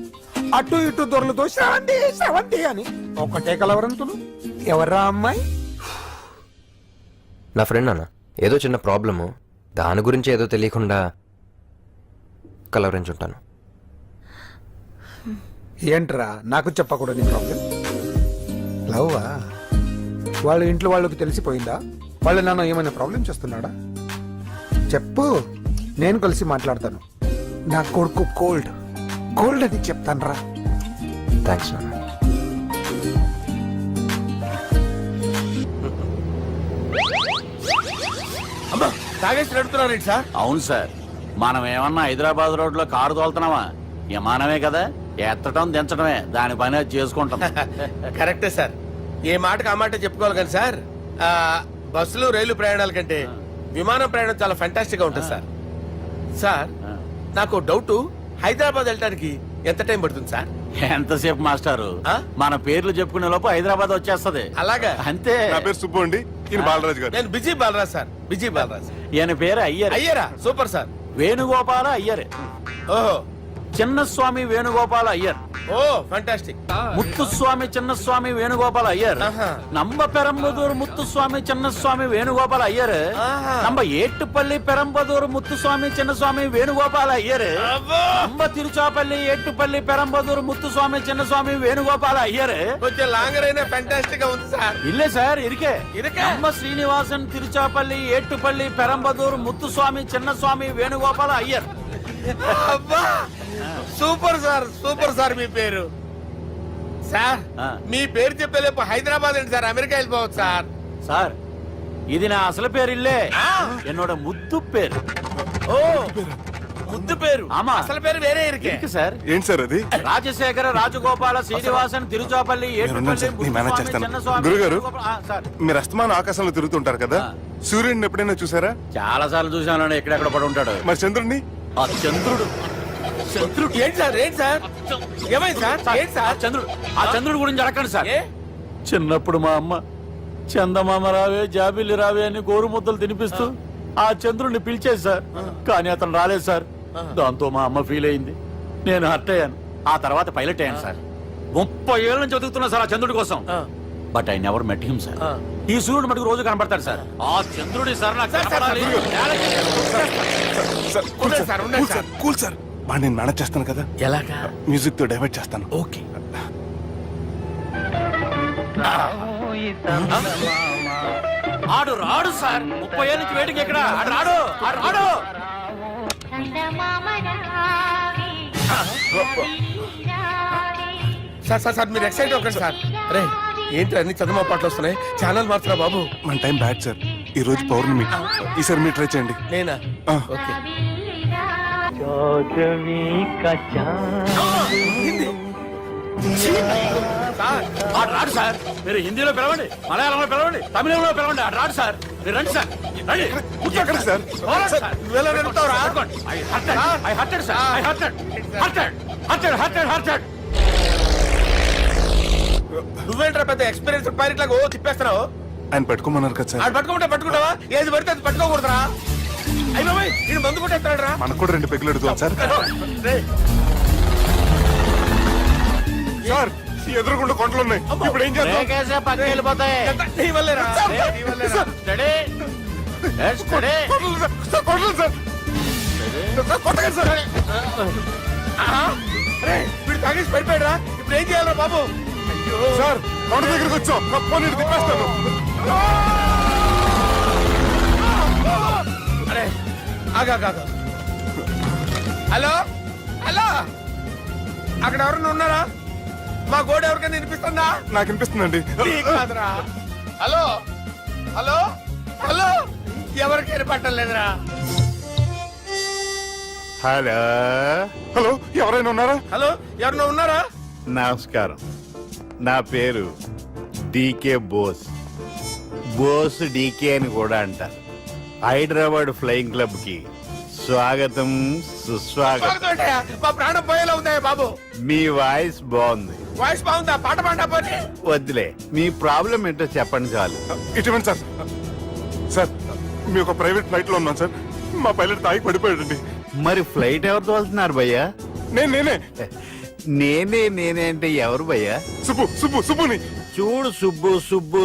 అటు ఇటు దొరలతో శ్రవంతి శ్రవంతి అని ఒకటే కలవరంతులు. ఎవర్రా అమ్మాయి? నా ఫ్రెండ్ అన్న ఏదో చిన్న ప్రాబ్లము దాని గురించి ఏదో తెలియకుండా కలవరించుంటాను ఏంట్రా నాకు చెప్పకూడదు నీ ప్రాబ్లం? లవ్వా? వాళ్ళ ఇంట్లో వాళ్ళకి తెలిసిపోయిందా? వాళ్ళ నాన్న ఏమైనా ప్రాబ్లం చేస్తున్నాడా? చెప్పు, నేను కలిసి మాట్లాడతాను. నా కొడుకు కోల్డ్ కోల్డ్ అని చెప్తాను రా. థ్యాంక్స్ నాన్న అమ్మా తాగేసి నడుపుతున్నారేంటి సార్? అవును సార్ మనం ఏమన్నా హైదరాబాద్ రోడ్ లో కారు తోలుతున్నావా విమానమే కదా ఎత్తటం దించడమే దాని పని అది చేసుకుంటాం కరెక్టే సార్ ఏ మాటకు ఆ మాట చెప్పుకోవాలి కానీ సార్ బస్సులు రైలు ప్రయాణాల కంటే విమానం ప్రయాణం చాలా ఫెంటాస్టిక్ గా ఉంటుంది సార్. సార్ నాకు డౌట్ హైదరాబాద్ వెళ్ళడానికి ఎంత టైం పడుతుంది సార్? ఎంతసేపు మాస్టారు ఆ? మన పేర్లు చెప్పుకునే లోపు హైదరాబాద్ వచ్చేస్తది అలాగా? అంతే నా పేరు సుబ్బు అండి, ఈయన బాలరాజు గారు. నేను busy Balaraj sir, busy Balaraj. ఈయన పేరు అయ్యర్ అయ్యారా? Super sir. వేణుగోపాల అయ్యర్ ఓహో, చిన్నస్వామి వేణుగోపాల అయ్యర్ ఓ ఫెంటాస్టిక్. ముత్తుస్వామి చిన్నస్వామి వేణుగోపాల అయ్యర్ ఆహా. నంబ పెరంబదూరు ముత్తుస్వామి చిన్నస్వామి వేణుగోపాల అయ్యర్ ఆహా. నంబ ఏట్టుపల్లి పెరంబదూరు ముత్తుస్వామి చిన్నస్వామి వేణుగోపాల అయ్యర్ అబ్బో! నంబ తిరుచాపల్లి ఏట్టుపల్లి పెరంబదూరు ముత్తుస్వామి చిన్నస్వామి వేణుగోపాల అయ్యర్ కొంచెం లాంగర్ అయినా ఫెంటాస్టిక్ గా ఉంది సార్. ఇల్లే సార్ ఇరికే ఇరికే? నంబ శ్రీనివాసన్ తిరుచాపల్లి ఏట్టుపల్లి పెరంబదూరు ముత్తుస్వామి చిన్నస్వామి వేణుగోపాల అయ్యర్ అబ్బా సూపర్ సార్, సూపర్ సార్. మీ పేరు సార్ ఆ. మీ పేరు చెప్పేలేపు హైదరాబాద్ ఏంటి సార్, అమెరికా వెళ్ళిపోవచ్చు సార్. సార్ ఇది నా అసలు పేరు ఇల్లే என்னோட ముద్దు పేరు ఓ ముద్దు పేరు ఆమా. అసలు పేరు వేరే ఇరికే సార్ ఏంటి సార్ అది? రాజశేఖర రాజగోపాల శ్రీనివాసన్ తిరుచాపల్లి నేనున్నాను సార్, నేను మేనేజ్ చేస్తాను. గురుగారు మీరు అస్తమానం ఆకాశంలో తిరుగుతుంటారు కదా, సూర్యుడిని ఎప్పుడైనా చూసారా? చాలా సార్లు చూసాను, ఎక్కడెక్కడ పడి ఉంటాడు. మరి చంద్రుడిని? ఆ చంద్రుడు ఏంటి సార్ ఏమైంది సార్ ఏంటి సార్ చంద్రుడు గురించి అడగండి సార్. ఏ? చిన్నప్పుడు మా అమ్మ చందమామ రావే జాబిల్లి రావే అని గోరు ముద్దలు తినిపిస్తూ ఆ చంద్రుడిని పిలిచేది సార్. కానీ అతను రాలేదు సార్. దాంతో మా అమ్మ ఫీల్ అయింది, నేను హర్ట్ అయ్యాను. ఆ తర్వాత పైలట్ అయ్యాను సార్. 30 ఏళ్ళ నుంచి చదువుతున్నా సార్ ఆ చంద్రుడి కోసం. But I never met him sir. ఈ సూర్యుడు మటుకు రోజు కనబడతాడు సార్. ఆ చంద్రుడి సార్ నాకు కనపడాలి. కూల్ సార్, వాడు నేను మేనేజ్ చేస్తాను కదా. ఎలాగా? మ్యూజిక్ తో డైవర్ట్ చేస్తాను. ఓకే. ఆడు రాడు సార్. 30 ఏళ్ళ నుంచి వేడికి ఎక్కడ ఆడు రాడు. సార్ మీరు ఎక్సైట్ అవ్వకండి సార్. రే ఏంటి అన్ని చదువు పాటలు వస్తున్నాయి, ఛానల్ మార్చరా బాబు. మన టైం బ్యాడ్ సార్, ఈ రోజు పౌర్ణమి. ఈసారి మీరు ట్రై చేయండి. నేనా? ఆ. ఓకే. సార్ ఆడు రాడు సార్. మీరు హిందీలో పిలవండి, మలయాళంలో పిలవండి, తమిళంలో పిలవండి. ఆడు రాడు సార్. మీరు రండి సార్, రండి. ఎక్కడికి సార్? పోరాడు సార్. నువ్వెలా నడుపుతావురా? I hurted, sir. I hurted. నువ్వేంట్రా పెద్ద ఎక్స్పీరియన్స్ పైరెట్ లాగా ఓ తిప్పేస్తున్నావు? ఆయన పట్టుకోమన్నారు కదా సార్. ఆడు పట్టుకుంటావా? ఏది పడితే అది పట్టుకోకూడదురా. అయ్యి బాబాయ్ నేను మందు కొట్టేస్తాడు రా. మనకు కూడా 2 పెగ్గులు అడుగుతాం సార్. సార్ ఈ ఎదురుగుండా కొండలు ఉన్నాయి, ఇప్పుడు ఏం చేద్దాం? పక్కకి వెళ్ళిపోతాయి. నీ వల్లేరా? కొండలు సార్, కొండలు సార్. కొట్టకండి సార్. వీడు తాగేసి పడిపోయాడురా. ఇప్పుడు ఏం చేయాలరా బాబు? సార్ కొండ దగ్గరికి వచ్చాం, పోనీ తిప్పేస్తాను. అరే ఆగా. హలో అక్కడ ఎవరన్నా ఉన్నారా? మా గోడ ఎవరికైనా వినిపిస్తుందా? నాకు వినిపిస్తుందండి. నీకు కాదురా. హలో ఎవరికి వినపట్టలేదురా. హలో ఎవరైనా ఉన్నారా? హలో ఎవరన్నా ఉన్నారా? నమస్కారం, నా పేరు డీకే బోస్. బోస్ డీకే అని కూడా అంటారు. హైదరాబాద్ ఫ్లయింగ్ క్లబ్ కి స్వాగతం సుస్వాగతం. స్వాగతం. మా ప్రాణం పోయేలా ఉందా బాబు? మీ వాయిస్ బాగుంది. వాయిస్ బాగుందా? పాట పాడా పోనీ. వద్దులే, మీ ప్రాబ్లం ఏంటో చెప్పండి చాలు. ఇటువంటి సార్, సార్ మీ ఒక ప్రైవేట్ ఫ్లైట్ లో ఉన్నాం సార్. మా పైలట్ తాగి పడిపోయాడండి. మరి ఫ్లైట్ ఎవరితో వెళ్తున్నారు భయ్యా? నేనే నేనే అంటే ఎవరు భయ్యా? సుబ్బుని. చూడు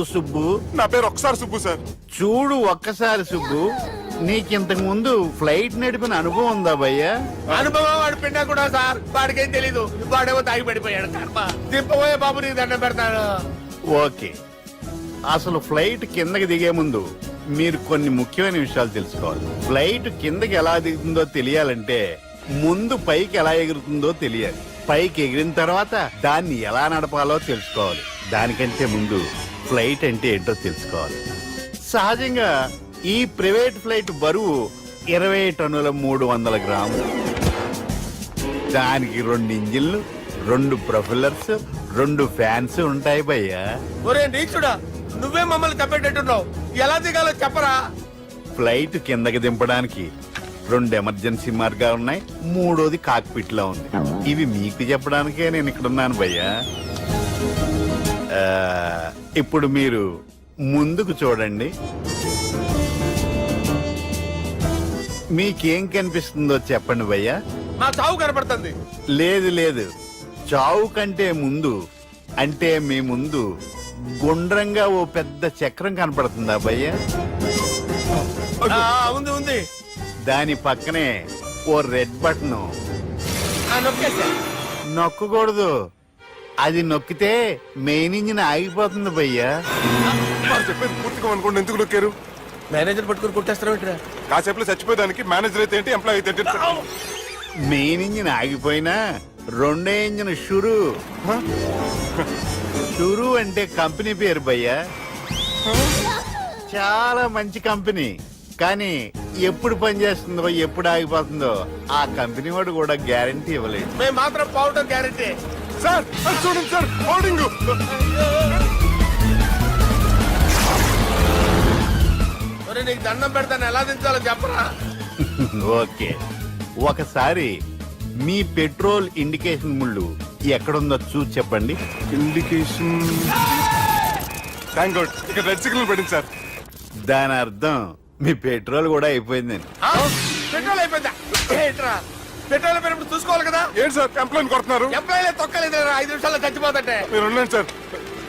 సుబ్బు. నా పేరు ఒకసారి సుబ్బు సార్. చూడు ఒక్కసారి సుబ్బు, నీకింతకు ముందు ఫ్లైట్ నడిపిన అనుభవం ఉందా భయ్యా? అనుభవం వాడు పిండా కూడా సార్. వాడికేం తెలీదు, వాడేమో తాగి పడిపోయాడు. కర్మ దింపబోయే బాబు నీకు దండం పెడతాను. ఓకే, అసలు ఫ్లైట్ కిందకి దిగే ముందు మీరు కొన్ని ముఖ్యమైన విషయాలు తెలుసుకోవాలి. ఫ్లైట్ కిందకి ఎలా దిగుతుందో తెలియాలంటే ముందు పైకి ఎలా ఎగురుతుందో తెలియాలి. పైకి ఎగిరిన తర్వాత దాన్ని ఎలా నడపాలో తెలుసుకోవాలి. దానికంటే ముందు ఫ్లైట్ అంటే ఏంటో తెలుసుకోవాలి. సహజంగా ఈ ప్రైవేట్ ఫ్లైట్ బరువు 20 టన్నుల 300 గ్రాములు. దానికి 2 ఇంజిన్లు, 2 ప్రొపెల్లర్స్, 2 ఫ్యాన్స్ ఉంటాయి భయ్యా. ఒరే నీచుడా, నువ్వే మమ్మల్ని తప్పేటట్టున్నావు. ఎలా దిగాలో చెప్పరా? ఫ్లైట్ కిందకి దింపడానికి 2 ఎమర్జెన్సీ మార్గాలు ఉన్నాయి, 3వది కాక్పిట్ లో ఉంది. ఇవి మీకు చెప్పడానికే నేను ఇక్కడ ఉన్నాను భయ్యా. ఇప్పుడు మీరు ముందుకు చూడండి. మీకేం కనిపిస్తుందో చెప్పండి భయ్యా. నా చావు కనపడుతుంది. లేదు, చావు కంటే ముందు అంటే మీ ముందు గుండ్రంగా ఓ పెద్ద చక్రం కనపడుతుందా భయ్యా? ఉంది. దాని పక్కనే ఓ రెడ్ బటన్. నొక్కకూడదు, అది నొక్కితే మెయిన్ ఇంజిన్ ఆగిపోతుంది భయ్యా. చెప్పేది పూర్తిగా అనుకోండి. ఎందుకు నొక్కారు? మేనేజర్ పట్టుకుని కొట్టేస్తారా? కాసేపులో చచ్చిపోయేదానికి మేనేజర్ అయితే ఏంటి, ఎంప్లాయ్ అయితే ఏంటి? మెయిన్ ఇంజిన్ ఆగిపోయినా 2వ ఇంజిన్ షురు అంటే కంపెనీ పేరు భయ్యా. చాలా మంచి కంపెనీ, కానీ ఎప్పుడు పని చేస్తుందో ఎప్పుడు ఆగిపోతుందో ఆ కంపెనీ వాడు కూడా గ్యారంటీ ఇవ్వలేదు. మేము మాత్రం పౌడర్ గ్యారెంటీ. సార్ అది చూడండి సార్, హోర్డింగ్. ఒరే నీకు దండం పెడతాను, ఎలా దించాలో చెప్పరా? ఓకే, ఒకసారి మీ పెట్రోల్ ఇండికేషన్ ముళ్ళు ఎక్కడుందో చూసి చెప్పండి. ఇండికేషన్. థ్యాంక్ గాడ్, ఇక్కడ రెడ్ సిగ్నల్ పడింది సార్. దాని అర్థం మీ పెట్రోల్ కూడా అయిపోయిందని. ఆ? పెట్రోల్ అయిపోయిందా? ఏంట్రా పెట్రోల్ అయిపోయినప్పుడు చూసుకోవాలి కదా. ఏంటి సార్ కంప్లైంట్ కొడుతున్నారు? ఎంప్లాయీలే తొక్కలేదు 5 నిమిషాల్లో చచ్చిపోతుంటే. మీరు ఉండండి సార్,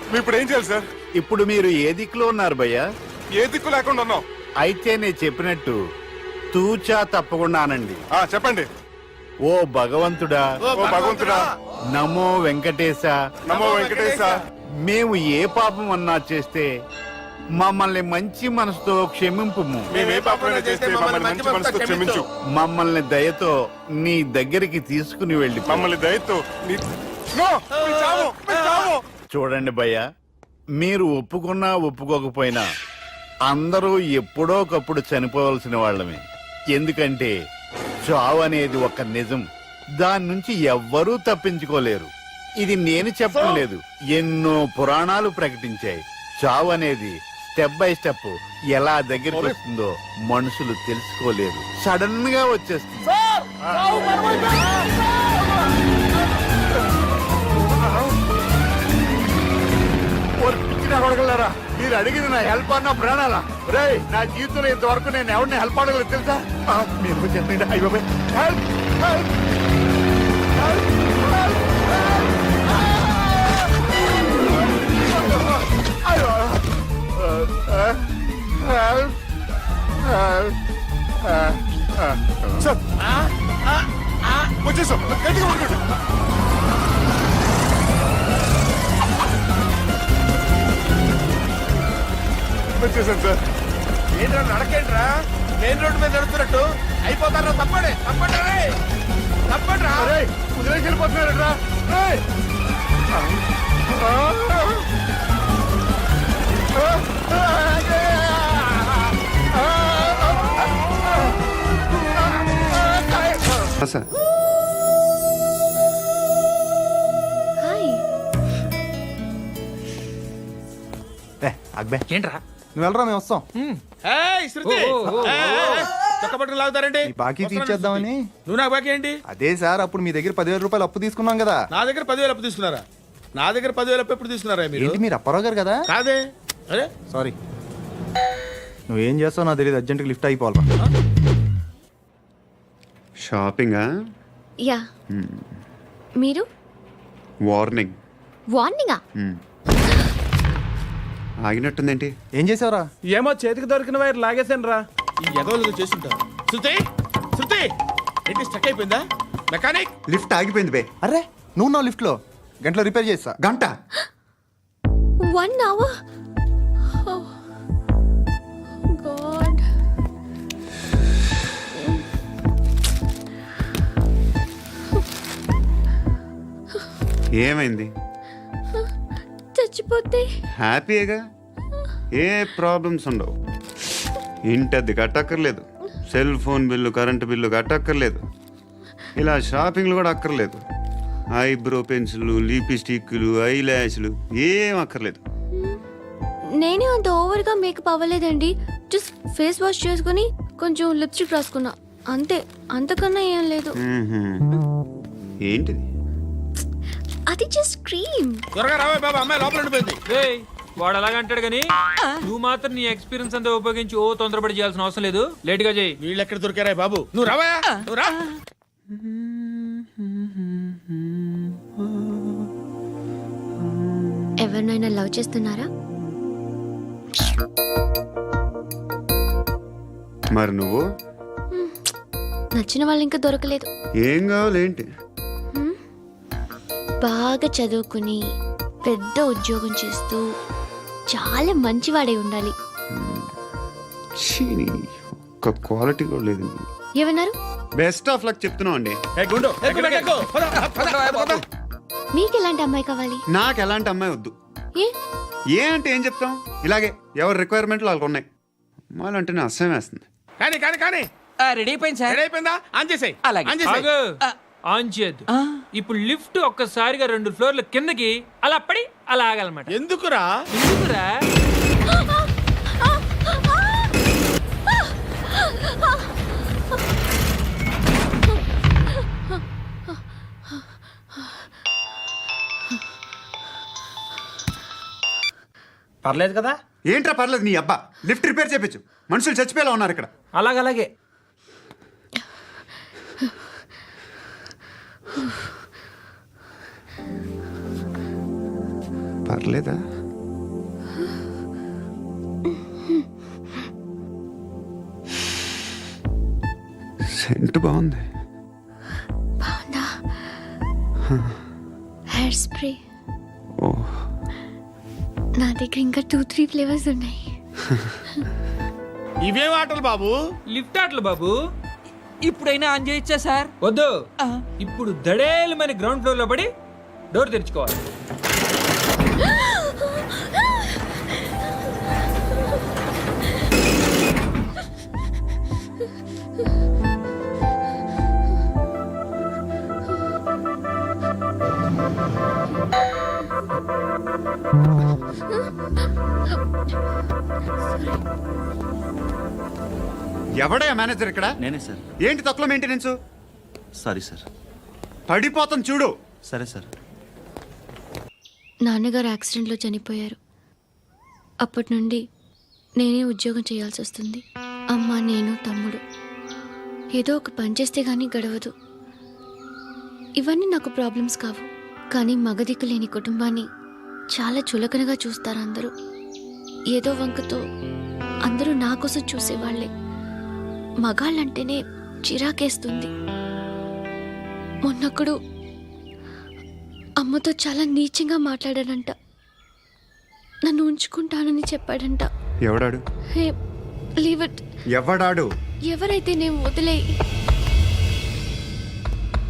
మీరు ఇప్పుడు ఏం చేయాలి సార్? ఇప్పుడు మీరు ఏ దిక్కులో ఉన్నారు భయ్యా? ఏ దిక్కు లేకుండా ఉన్నాం. అయితే నేను చెప్పినట్టు తూచా తప్పకుండా అనండి. చెప్పండి. ఓ భగవంతుడా, ఓ భగవంతుడా, నమో వెంకటేశ, నమో వెంకటేశ. మేము ఏ పాపం అన్నా చేస్తే మమ్మల్ని మంచి మనసుతో క్షమింపుము. మేము ఏ పాపమైనా చేస్తే మమ్మల్ని మంచి మనసుతో క్షమించు. మమ్మల్ని దయతో నీ దగ్గరికి తీసుకుని వెళ్ళి మమ్మల్ని దయతో నో, మీ చావు, మీ చావు. చూడండి భయ్య, మీరు ఒప్పుకున్నా ఒప్పుకోకపోయినా అందరూ ఎప్పుడో ఒకప్పుడు చనిపోవలసిన వాళ్ళమే. ఎందుకంటే చావు అనేది ఒక నిజం, దాని నుంచి ఎవ్వరూ తప్పించుకోలేరు. ఇది నేను చెప్పడం లేదు, ఎన్నో పురాణాలు ప్రకటించాయి. చావు అనేది స్టెప్ బై స్టెప్ ఎలా దగ్గరికి వస్తుందో మనుషులు తెలుసుకోలేరు, సడన్ గా వచ్చేస్తుంది. అడగలరా, మీరు అడిగింది నా హెల్ప్ అన్న ప్రాణాలా? రే, నా జీవితంలో ఇంతవరకు నేను ఎవరిని హెల్ప్ అడగలేదు తెలుసా? మీరు చెప్పండి. అయ్యో హెల్ప్, హెల్ప్, సార్ వచ్చేసాం, గట్టిగా పడుకోండి. వచ్చేసాను సార్. ఏంట్రా నడకేంట్రా? మెయిన్ రోడ్డు మీద నడుస్తున్నట్టు అయిపోతారా? తప్పండి, తప్పండి రే, తప్పండి రా. కుదిరేసి వెళ్ళిపోతున్నారా? హాయ్. ఏంట్రా నువ్వు వెళ్ళరా, మేము వస్తాం. ఏయ్, శృతి చక్కబట్టలు లాగుతారండి. బాకీ తీర్చేద్దామని. నువ్వు నాకు బాకీ ఏంటి? అదే సార్, అప్పుడు మీ దగ్గర 10,000 రూపాయలు అప్పు తీసుకున్నాం కదా. నా దగ్గర 10,000 అప్పు తీసుకున్నారా? నా దగ్గర 10,000 అప్పు ఎప్పుడు తీసుకున్నారా మీరు? ఏంటి, మీరు అప్పారావు గారు కదా? కాదే. అరే సారీ, నువ్వేం చేస్తావు నాకు తెలియదు, అర్జెంట్గా లిఫ్ట్ అయిపోవాలి. షాపింగా? యా. మీరు? వార్నింగ్. వార్నింగా? ఆగినట్టుందేంటి? ఏం చేసావురా? ఏమో చేతికి దొరికిన వైర్ లాగేసాను రా. ఈ ఎగవలు చేస్తుంటారు. శృతి, శృతి ఏంటి స్టక్ అయిపోయిందా? మెకానిక్. లిఫ్ట్ ఆగిపోయింది బే. అరే, నువ్వు నా లిఫ్ట్లో గంటలో రిపేర్ చేస్తా. గంట? 1 hour? Oh, God. ఏమైంది? చచ్చిపోతే హ్యాపీగా, ఏ ప్రాబ్లమ్స్ ఉండవు. ఇంటి అద్దె కట్టక్కర్లేదు, cell phone bill, current bill కట్టక్కర్లేదు, ఇలా షాపింగ్లు కూడా అక్కర్లేదు. ఐబ్రో పెన్సిల్, లిప్స్టిక్లు, ఐ ల్యాష్లు ఏం అక్కర్లేదు. నేనే అంత ఓవర్గా మేకప్ అవ్వలేదండి. జస్ట్ ఫేస్ వాష్ చేసుకుని కొంచెం లిప్స్టిక్ రాసుకున్నా అంతే, అంతకన్నా ఏం లేదు. ఏంటిది? అది జస్ట్ క్రీమ్. త్వరగా రావే బాబా, అమ్మాయి లోపల ఉండిపోయింది. వాడు అలాగంటాడు కానీ నువ్వు మాత్రం నీ ఎక్స్పీరియన్స్ అంతా ఉపయోగించి ఓ తొందరపడి చేయాల్సిన అవసరం లేదు. లేట్ గా చేయి. వీళ్ళు ఎక్కడ దొరికారా బాబు? నువ్వు రావా, నువ్వు రా. ఎవరినైనా లవ్ చేస్తున్నారా? మరి నువ్వు? నచ్చిన వాళ్ళు ఇంకా దొరకలేదు. ఏం కావాలి ఏంటి? బాగా చదువుకుని పెద్ద ఉద్యోగం చేస్తూ చాలా మంచివాడే ఉండాలి. ఒక్క క్వాలిటీ కూడా లేదు. ఏమన్నారు? బెస్ట్ ఆఫ్ లక్ చెప్తున్నావు అండి. మీకు ఎలాంటి అమ్మాయి కావాలి? నాకు ఎలాంటి అమ్మాయి వద్దు. ఏ అంటే ఏం చెప్తాం, ఇలాగే ఎవరి రిక్వైర్మెంట్లు వాళ్ళకు ఉన్నాయి. అమ్మాయిలు అంటేనే అసహ్యం వేస్తుంది. కానీ కానీ కానీ రెడీ అయిపోయింది సార్ రెడీ అయిపోయిందా ఆన్ చేసేయ్ అలాగే. ఆన్ చేసేయ్ ఆన్ చేయద్దు ఇప్పుడు లిఫ్ట్ ఒక్కసారిగా 2 ఫ్లోర్ల కిందకి అలా పడి అలా ఆగాలన్నమాట. ఎందుకురా ఎందుకురా? పర్లేదు కదా? ఏంట్రా పర్లేదు నీ అబ్బా లిఫ్ట్ రిపేర్ చేపించు మనుషులు చచ్చిపోయేలా ఉన్నారు ఇక్కడ. అలాగే పర్లేదా? సెంట్ బాగుంది. బాగుందా? హెయిర్ స్ప్రే ఓ నా దగ్గర ఇంకా 2-3 ఫ్లేవర్స్ ఉన్నాయి. ఇవేం ఆటలు బాబు? లిఫ్ట్ ఆటలు బాబు. ఇప్పుడైనా ఆన్ చేయొచ్చా సార్? వద్దు. ఇప్పుడు దడేలమైన గ్రౌండ్ ఫ్లోర్ లో పడి డోర్ తెరుచుకోవాలి. ఎవడయ్యా మేనేజర్ ఇక్కడ? నేనే సార్. ఏంటి తక్కువ మెయింటెనెన్స్? Sorry sir. పడిపోతాం చూడు. సరే సార్. నాన్నగారు యాక్సిడెంట్లో చనిపోయారు. అప్పటి నుండి నేనే ఉద్యోగం చేయాల్సి వస్తుంది. అమ్మ, నేను, తమ్ముడు ఏదో ఒక పని చేస్తే గానీ గడవదు. ఇవన్నీ నాకు ప్రాబ్లమ్స్ కావు, కానీ మగదిక్కు లేని కుటుంబాన్ని చాలా చులకనగా చూస్తారు అందరూ. ఏదో వంకతో అందరూ నా కోసం చూసేవాళ్లే. మగాళ్ళంటేనే చిరాకేస్తుంది. మొన్నొక్కడు అమ్మతో చాలా నీచంగా మాట్లాడాడంట. నన్ను ఉంచుకుంటానని చెప్పాడంట. ఎవడాడు? హే, లీవ్ ఇట్. ఎవడాడు? ఎవరైతే నేను వదిలే.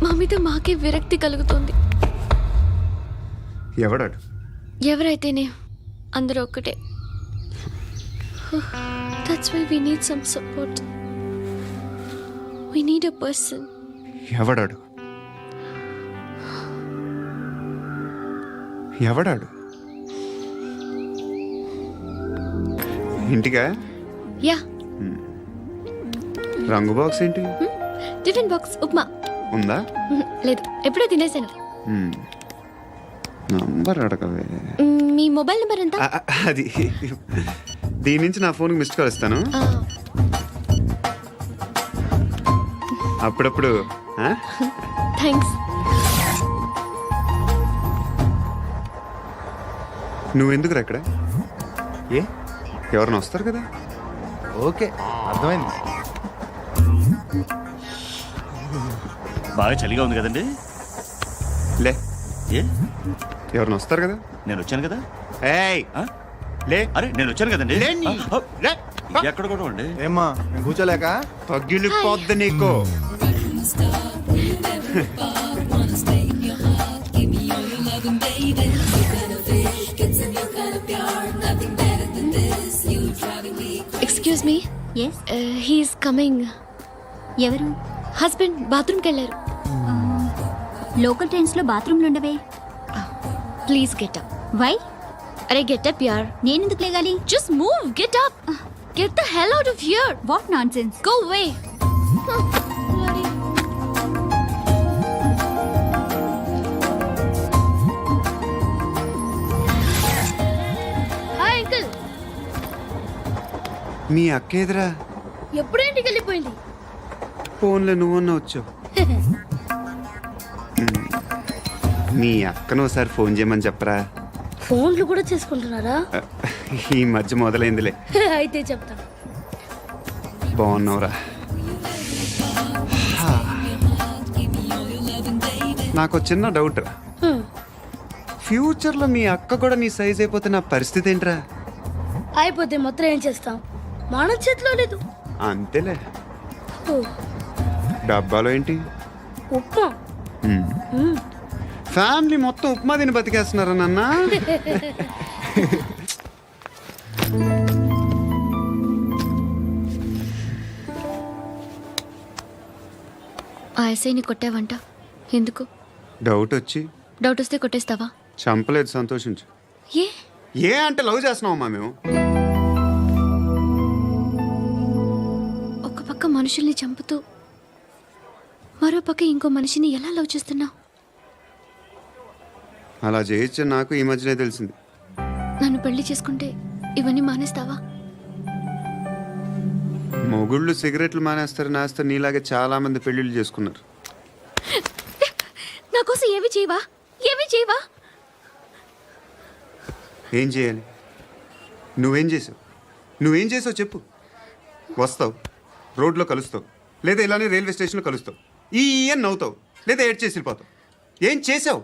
మా మీద మాకే విరక్తి కలుగుతుంది. ఎవడాడు? ఎవరైతేనే అందరూ ఒక్కటే. That's why we need some support. We need a person. ఎవడాడు? ఎవడాడు? ఇంటికా? యా. రంగు బాక్స్ ఏంటి? Tiffin box upma. ఉందా? లేదు, ఎప్పుడో తినేసాను. నంబర్ అడగవే. మీ మొబైల్ నెంబర్ ఎంత? అది దీని నుంచి నా ఫోన్కి మిస్డ్ కాల్ ఇస్తాను. అప్పుడప్పుడు. థ్యాంక్స్. నువ్వెందుకురా ఇక్కడ? ఏ ఎవరైనా వస్తారు కదా? ఓకే, అర్థమైంది. బాగా చలిగా ఉంది కదండి. లే, ఏ ఎవరైనా వస్తారు కదా? నేను వచ్చాను కదా. ఏయ్ లే. అరే నేను వచ్చాను కదండి. లే నీ. లే. ఎక్కడ కూడా అండి. ఏమ్మా కూర్చోలేక? పగిలిపోద్ది నీకు. Excuse me. He's coming. ఎవరు? హస్బెండ్ బాత్రూమ్కి వెళ్ళారు. లోకల్ ట్రైన్స్ లో బాత్రూమ్లు ఉండవే. Please get up. వై? అరే గెట్ అప్ యార్. నేనెందుకు లేగాలి? Just move, get up. Get the hell out of here. What nonsense? Go away. Hi uncle. మీ అక్క ఎదురా? ఎప్పుడు ఇంటికి వెళ్ళిపోయింది? ఫోన్లో నువ్వన్నా వచ్చావు. మీ అక్కను ఒకసారి ఫోన్ చేయమని చెప్పరా. ఫోన్లు కూడా చేసుకుంటున్నారా? ఈ మధ్య మొదలైందిలే. అయితే చెప్తా. బాగున్నావురా? నాకు చిన్న డౌట్ రా. ఫ్యూచర్లో మీ అక్క కూడా నీ సైజ్ అయిపోతే నా పరిస్థితి ఏంట్రా? అయిపోతే మొత్తం ఏం చేస్తాం? మన చేతిలో లేదు. అంతేలే. డబ్బాలో ఏంటి? ఉప్మా. ఫ్యామిలీ మొత్తం ఉప్మా తిని బతికేస్తున్నారా నాన్న? ఎస్ఐని కొట్టావంట ఎందుకు? డౌట్ వచ్చి. డౌట్ వస్తే కొట్టేస్తావా? చంపలేదు, సంతోషించు. ఏ ఏ అంటే లవ్ చేస్తున్నావమ్మా మేము. ఒక పక్క మనుషుల్ని చంపుతూ మరో పక్క ఇంకో మనిషిని ఎలా లవ్ చేస్తున్నావు? అలా చేయొచ్చని నాకు ఈ మధ్యనే తెలిసింది. నన్ను పెళ్లి చేసుకుంటే ఇవన్నీ మానేస్తావా? మొగుళ్ళు సిగరెట్లు మానేస్తారు, నేస్తారు. నీలాగే చాలా మంది పెళ్లిళ్ళు చేసుకున్నారు. నా కోసం ఏమి చేయవా? ఏమి చేయవా? ఏం చేయాలి? నువ్వేం చేసావు? నువ్వేం చేసావు చెప్పు. వస్తావు, రోడ్లో కలుస్తావు, లేదా ఇలానే రైల్వే స్టేషన్లో కలుస్తావు, ఈ అని నవ్వుతావు, లేదా ఏడ్ చేసి వెళ్ళిపోతావు. ఏం చేసావు?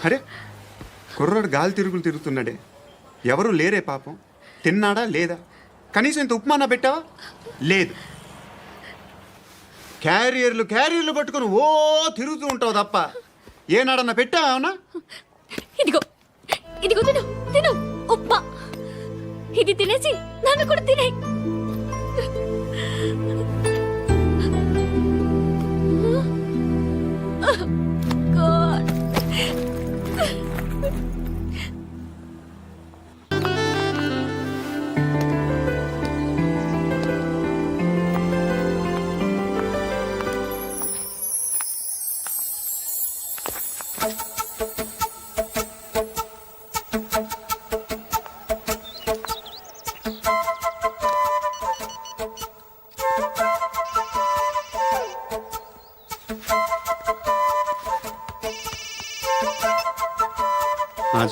అరే కుర్రాడు గాలి తిరుగులు తిరుగుతున్నాడే, ఎవరు లేరే పాపం. తిన్నాడా లేదా? కనీసం ఇంత ఉప్మానా పెట్టావా? లేదు. క్యారియర్లు పట్టుకొని ఓ తిరుగుతూ ఉంటావు తప్ప ఏనాడన్నా పెట్టావా? అవునా? ఇదిగో ఇదిగో తిను తిను ఉప్మా. ఇది తినేసి నన్ను కూడా తినే.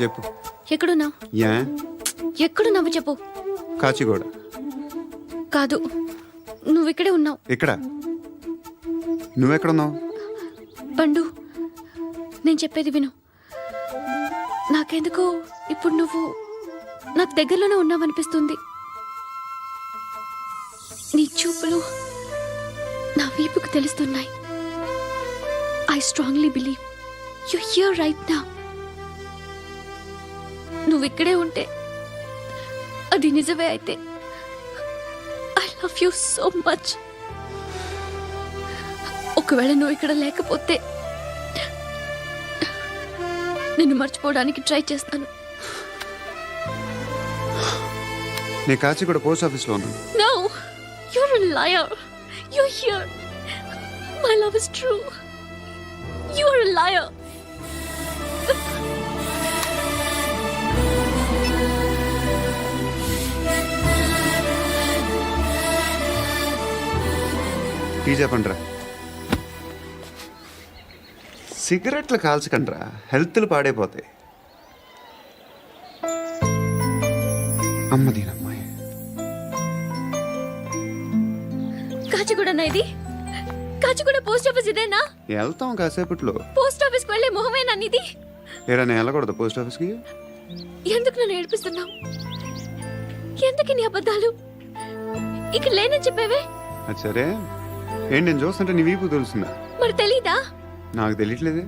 చెప్పు. ఎక్కడున్నావు? ఎక్కడున్నావు చెప్పు. కాచిగూడ. కాదు, నువ్వు ఇక్కడే ఉన్నావు. ఇక్కడ నువ్వెక్కడున్నావు? పండు, నేను చెప్పేది విను. నాకెందుకో ఇప్పుడు నువ్వు నాకు దగ్గరలోనే ఉన్నావనిపిస్తుంది. నీ చూపులు నా వీపుకు తెలుస్తున్నాయి. I strongly believe you here right now. నువ్వు ఇక్కడే ఉంటే అది నిజమే అయితే I love you so much. ఒకవేళ నువ్వు ఇక్కడ లేకపోతే నిన్ను మర్చిపోవడానికి ట్రై చేస్తాను. నేను కాచిగూడ పోస్ట్ ఆఫీస్లో ఉన్నాను. No, you're a liar. You're here. My love is true. You're a liar. Tea చెప్పండిరా. సిగరెట్లు కాల్చకండ్రా, హెల్త్లు పాడైపోతాయి. అమ్మదీనమ్మాయి. కాచిగూడనా ఇది? కాచిగూడ పోస్ట్ ఆఫీస్ ఇదేనా? వెళ్తాం కాసేపట్లో. పోస్ట్ ఆఫీస్కి వెళ్ళే మొహమేనా ఇది? ఏరా నేను వెళ్ళకూడదు పోస్ట్ ఆఫీస్కి? ఎందుకు నన్ను ఏడిపిస్తున్నావు? ఎందుకు నీ అబద్ధాలు? ఇక్కడ లేనని చెప్పేవే. అది సరే, ఏంటి నేను చూస్తుంటే నీ వీపు తెలుస్తుందా? మరి తెలీదా? నాకు తెలియట్లేదే.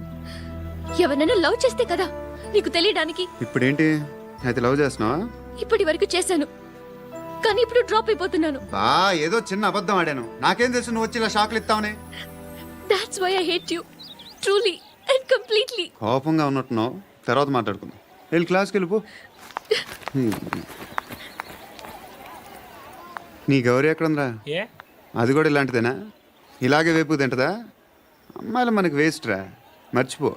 ఎవరైనా లవ్ చేస్తే కదా నీకు తెలియడానికి. ఇప్పుడేంటి అయితే లవ్ చేస్తున్నావా? ఇప్పటి వరకు చేశాను, కానీ ఇప్పుడు డ్రాప్ అయిపోతున్నాను. ఏదో చిన్న అబద్ధం ఆడాను. నాకేం తెలుసు నువ్వు వచ్చి ఇలా షాక్లు ఇస్తావని. That's why I hate you. Truly and completely. కోపంగా ఉన్నట్టున్నావు, తర్వాత మాట్లాడుకుందాం. వెళ్ళి క్లాస్కి వెళ్ళిపో. నీ గౌరీ ఎక్కడుందిరా? అది కూడా ఇలాంటిదేనా? ఇలాగే వేపు తింటదా? అమ్మాయిలు మనకి వేస్ట్ రా, మర్చిపో.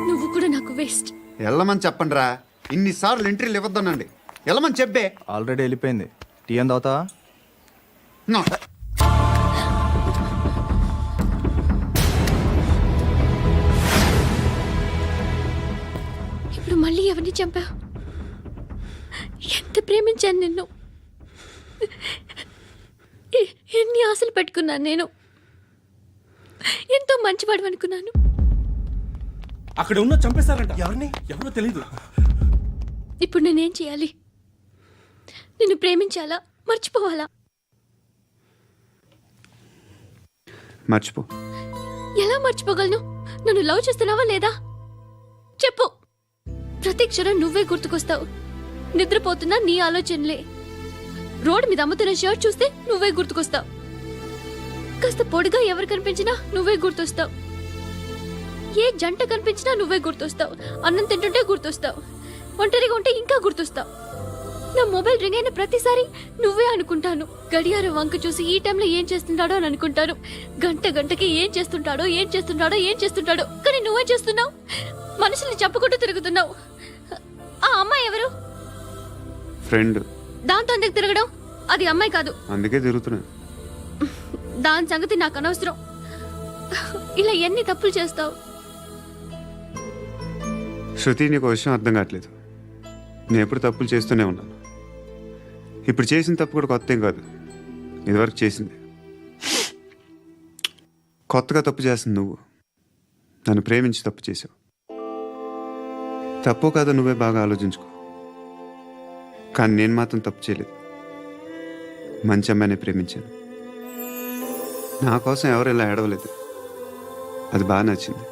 నువ్వు కూడా నాకు వేస్ట్. వెళ్ళమని చెప్పండి రా. ఇన్నిసార్లు ఎంట్రీలు ఇవ్వద్దనండి. వెళ్ళమని చెప్పే. ఆల్రెడీ వెళ్ళిపోయింది. టీ అని తాగుతావా? ఇప్పుడు మళ్ళీ ఎవరిని చంపా? ఎంత ప్రేమించాను నిన్ను, ఎన్ని ఆశలు పెట్టుకున్నాను నేను. ఎంతో మంచివాడు అనుకున్నాను. అక్కడ ఉన్న చంపేశారంట. ఎవరిని? ఎవరో తెలీదు. ఇప్పుడు నేనేం చేయాలి? నిన్ను ప్రేమించాలా, మర్చిపోవాలా? మర్చిపో. ఎలా మర్చిపోగలను? నన్ను లవ్ చేస్తున్నావా లేదా చెప్పు. ప్రతి క్షణం నువ్వే గుర్తుకొస్తావు. నిద్రపోతున్నా నీ ఆలోచనలే. రోడ్డు మీద అమ్ముతున్న షర్ట్ చూస్తే నువ్వే గుర్తుకొస్తావు. కాస్త పొడిగా ఎవరు కనిపించినా నువ్వే గుర్తొస్తావు. ఏ జంట కనిపించినా నువ్వే గుర్తొస్తావు. అన్నం తింటుంటే గుర్తొస్తావు. ఒంటరిగా ఉంటే ఇంకా గుర్తొస్తావు. నా మొబైల్ రింగ్ అయిన ప్రతిసారి నువ్వే అనుకుంటాను. గడియారం వంక చూసి ఈ టైంలో ఏం చేస్తుంటాడో అని అనుకుంటాను. గంటకి ఏం చేస్తుంటాడో కానీ నువ్వే చేస్తున్నావు. మనుషుల్ని చెప్పుకుంటూ తిరుగుతున్నావు. ఆ అమ్మాయి ఎవరు? ఫ్రెండ్. దాంతో ఎందుకు తిరగడం? అది అమ్మాయి కాదు. అందుకే తిరుగుతున్నా. దాని సంగతి నాకు అనవసరం. ఇలా ఎన్ని తప్పులు చేస్తావు? శృతి, నీకు విషయం అర్థం కావట్లేదు. నేను ఎప్పుడు తప్పులు చేస్తూనే ఉన్నాను. ఇప్పుడు చేసిన తప్పు కూడా కొత్త ఏం కాదు, ఇదివరకు చేసింది. కొత్తగా తప్పు చేస్తుంది నువ్వు. నన్ను ప్రేమించి తప్పు చేసావు. తప్పు కాదో నువ్వే బాగా ఆలోచించుకో. కానీ నేను మాత్రం తప్పు చేయలేదు. మంచి అమ్మాయిని ప్రేమించాను. నా కోసం ఎవరు ఇలా ఏడవలేదు. అది బాగా నచ్చింది.